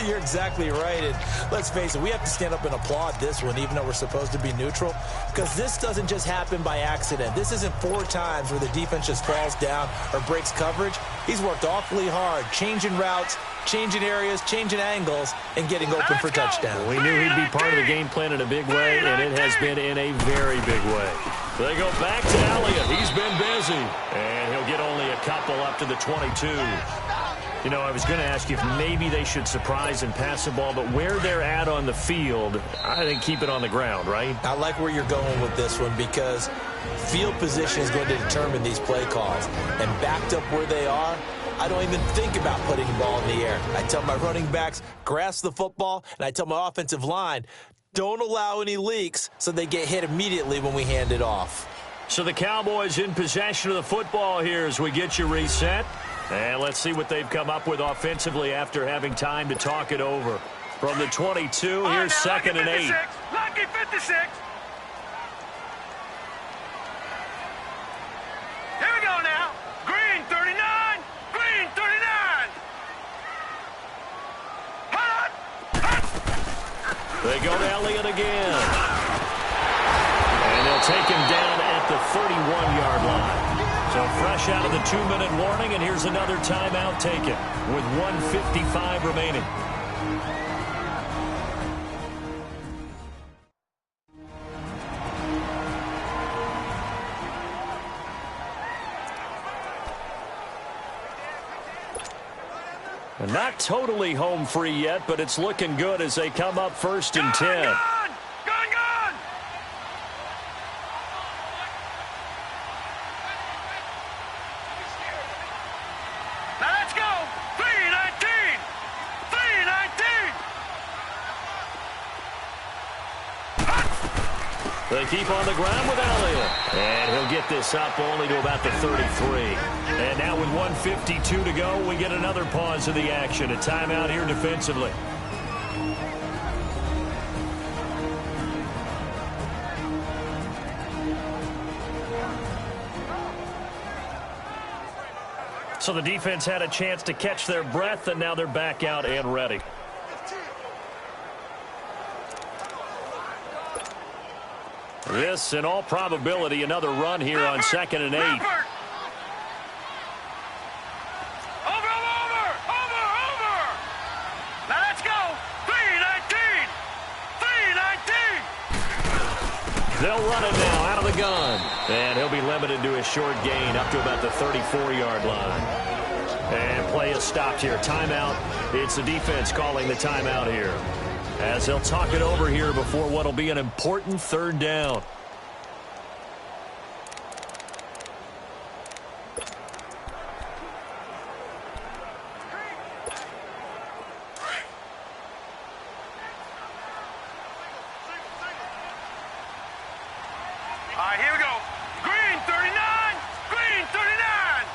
You're exactly right. And let's face it, we have to stand up and applaud this one, even though we're supposed to be neutral, because this doesn't just happen by accident. This isn't 4 times where the defense just falls down or breaks coverage. He's worked awfully hard, changing routes, changing areas, changing angles, and getting open for touchdowns. We knew he'd be part of the game plan in a big way, and it has been in a very big way. They go back to Elliott. He's been busy. And he'll get only a couple up to the 22. You know, I was going to ask you if maybe they should surprise and pass the ball, but where they're at on the field, I think keep it on the ground, right? I like where you're going with this one because field position is going to determine these play calls. And backed up where they are, I don't even think about putting the ball in the air. I tell my running backs, grasp the football, and I tell my offensive line, don't allow any leaks so they get hit immediately when we hand it off. So the Cowboys in possession of the football here as we get you reset. And let's see what they've come up with offensively after having time to talk it over. From the 22, here's 2nd and 8. Lucky 56. Here we go now. Green 39. Green 39. Hot. They go to Elliott again. And they'll take him down at the 31-yard line. So fresh out of the 2-minute warning, and here's another timeout taken with 1:55 remaining. And not totally home free yet, but it's looking good as they come up 1st and 10. Gone! Now let's go! 3-19! 3-19! They keep on the ground with Elliott. And he'll get this up only to about the 33. And now with 1:52 to go, we get another pause of the action. A timeout here defensively. So the defense had a chance to catch their breath, and now they're back out and ready. This, in all probability, another run here on 2nd and 8. Over! Now let's go! 3-19! 3-19! They'll run it now out of the gun. And he'll be limited to a short gain up to about the 34-yard line. And play is stopped here. Timeout. It's the defense calling the timeout here, as they'll talk it over here before what will be an important 3rd down. All right, here we go. Green 39! Green 39!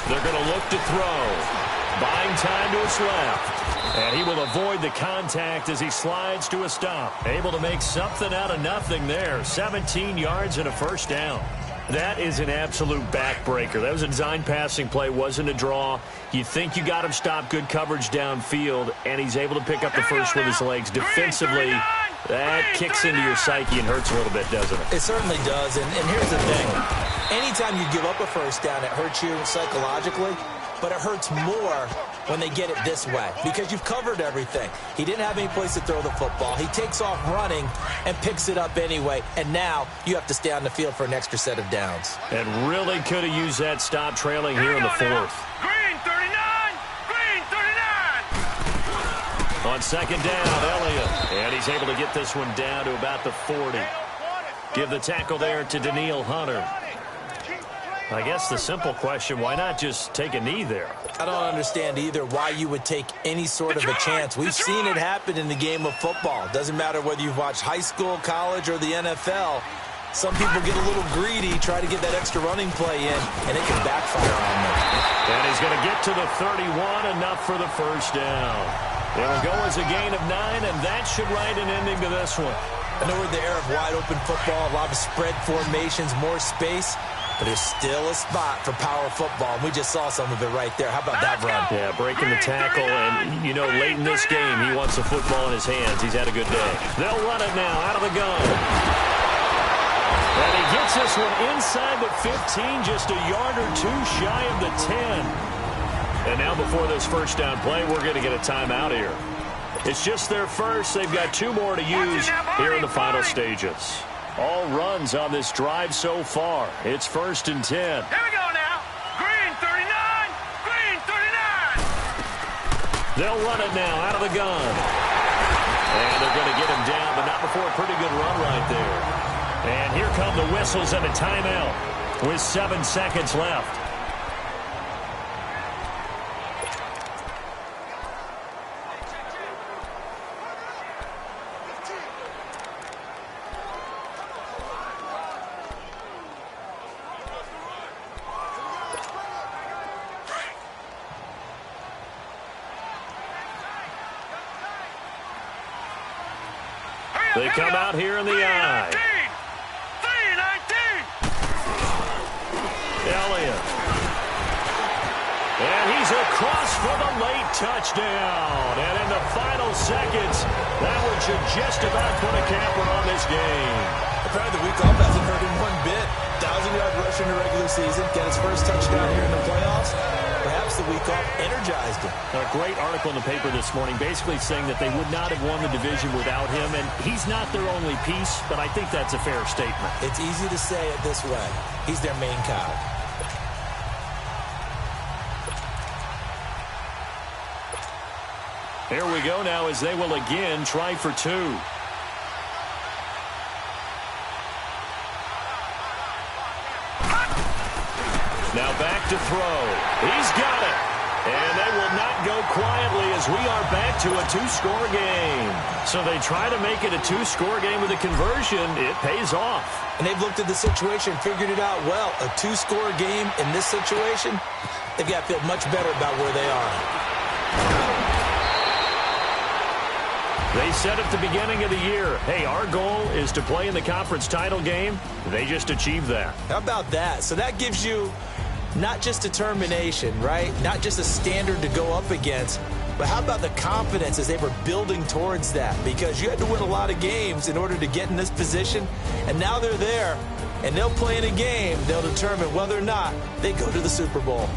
They're going to look to throw. Buying time to his left. And he will avoid the contact as he slides to a stop. Able to make something out of nothing there. 17 yards and a 1st down. That is an absolute backbreaker. That was a design passing play, wasn't a draw. You think you got him stopped, good coverage downfield, and he's able to pick up the first with his legs. Defensively, that kicks into your psyche and hurts a little bit, doesn't it? It certainly does, and here's the thing. Anytime you give up a 1st down, it hurts you psychologically, but it hurts more when they get it this way because you've covered everything. He didn't have any place to throw the football. He takes off running and picks it up anyway, and now you have to stay on the field for an extra set of downs. And really could have used that stop trailing here in the 4th. Green 39! Green 39! On 2nd down, Elliott. And he's able to get this one down to about the 40. Give the tackle there to Daniil Hunter. I guess the simple question, why not just take a knee there? I don't understand either why you would take any sort of a chance. We've seen it happen in the game of football. Doesn't matter whether you've watched high school, college, or the NFL. Some people get a little greedy, try to get that extra running play in, and it can backfire on them. And he's going to get to the 31, enough for the 1st down. It'll go as a gain of 9, and that should write an ending to this one. I know we're in the era of wide-open football, a lot of spread formations, more space, but there's still a spot for power football, and we just saw some of it right there. How about that run? Yeah, breaking the tackle, and, you know, late in this game, he wants the football in his hands. He's had a good day. They'll run it now out of the gun. And he gets this one inside the 15, just a yard or two shy of the 10. And now before this 1st down play, we're going to get a timeout here. It's just their first. They've got 2 more to use here in the final stages. All runs on this drive so far. It's 1st and 10. Here we go now. Green 39! Green 39! They'll run it now out of the gun. And they're going to get him down, but not before a pretty good run right there. And here come the whistles and a timeout with 7 seconds left. They come out here in the eye. 3-19! Elliott. And he's across for the late touchdown. And in the final seconds, that one should just about put a capper on this game. Apparently the week off hasn't hurt him one bit. 1,000-yard rush in the regular season. Get his first touchdown here in the playoffs. Perhaps the week off energized him. A great article in the paper this morning basically saying that they would not have won the division without him. And he's not their only piece, but I think that's a fair statement. It's easy to say it this way. He's their main cog. Here we go now as they will again try for two. Now back to throw. He's got it. And they will not go quietly as we are back to a two-score game. So they try to make it a two-score game with a conversion. It pays off. And they've looked at the situation, figured it out well. A two-score game in this situation, they've got to feel much better about where they are. They said at the beginning of the year, hey, our goal is to play in the conference title game. They just achieved that. How about that? So that gives you not just determination, right? Not just a standard to go up against, but how about the confidence as they were building towards that? Because you had to win a lot of games in order to get in this position, and now they're there, and they'll play in a game. They'll determine whether or not they go to the Super Bowl.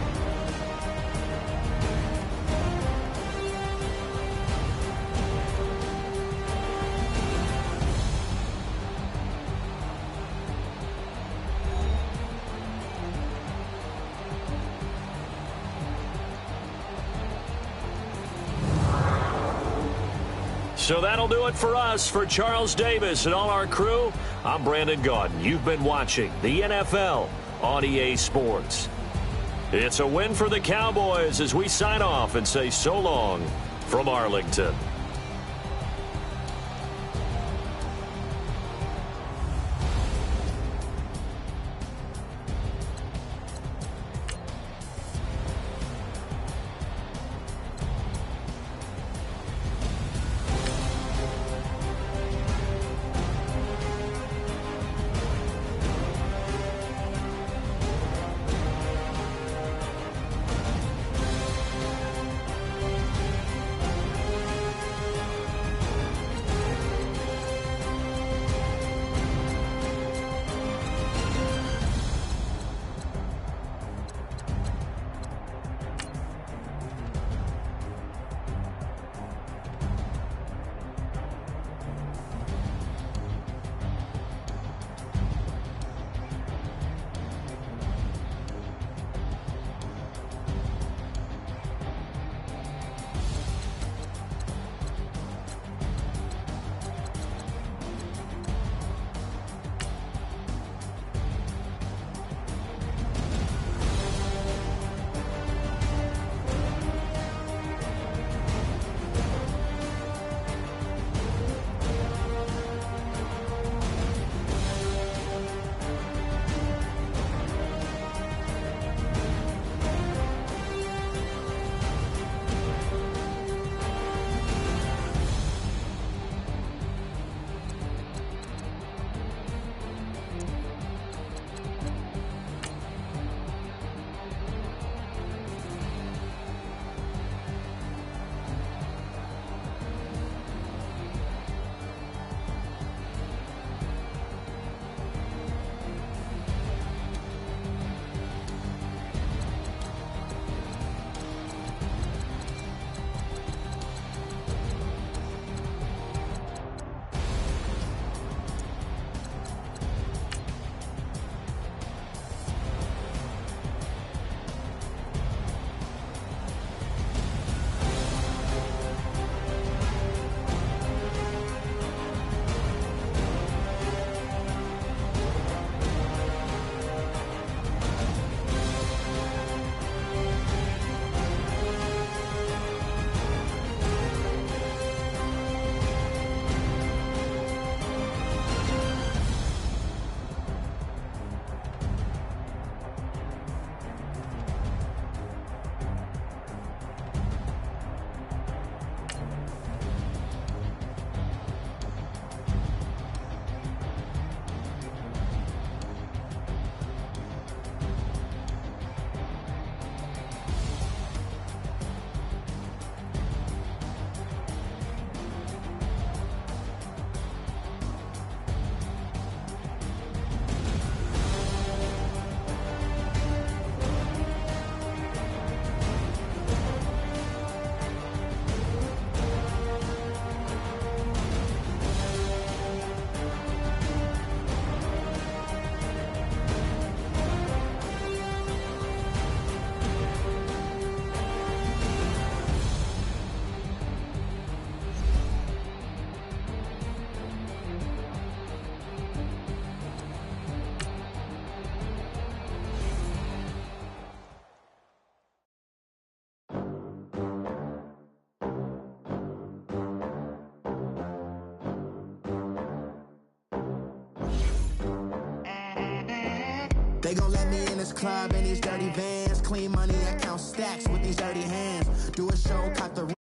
So that'll do it for us. For Charles Davis and all our crew, I'm Brandon Gaudin. You've been watching the NFL on EA Sports. It's a win for the Cowboys as we sign off and say so long from Arlington. They gon' let me in this club in these dirty vans. Clean money, I count stacks with these dirty hands. Do a show, caught the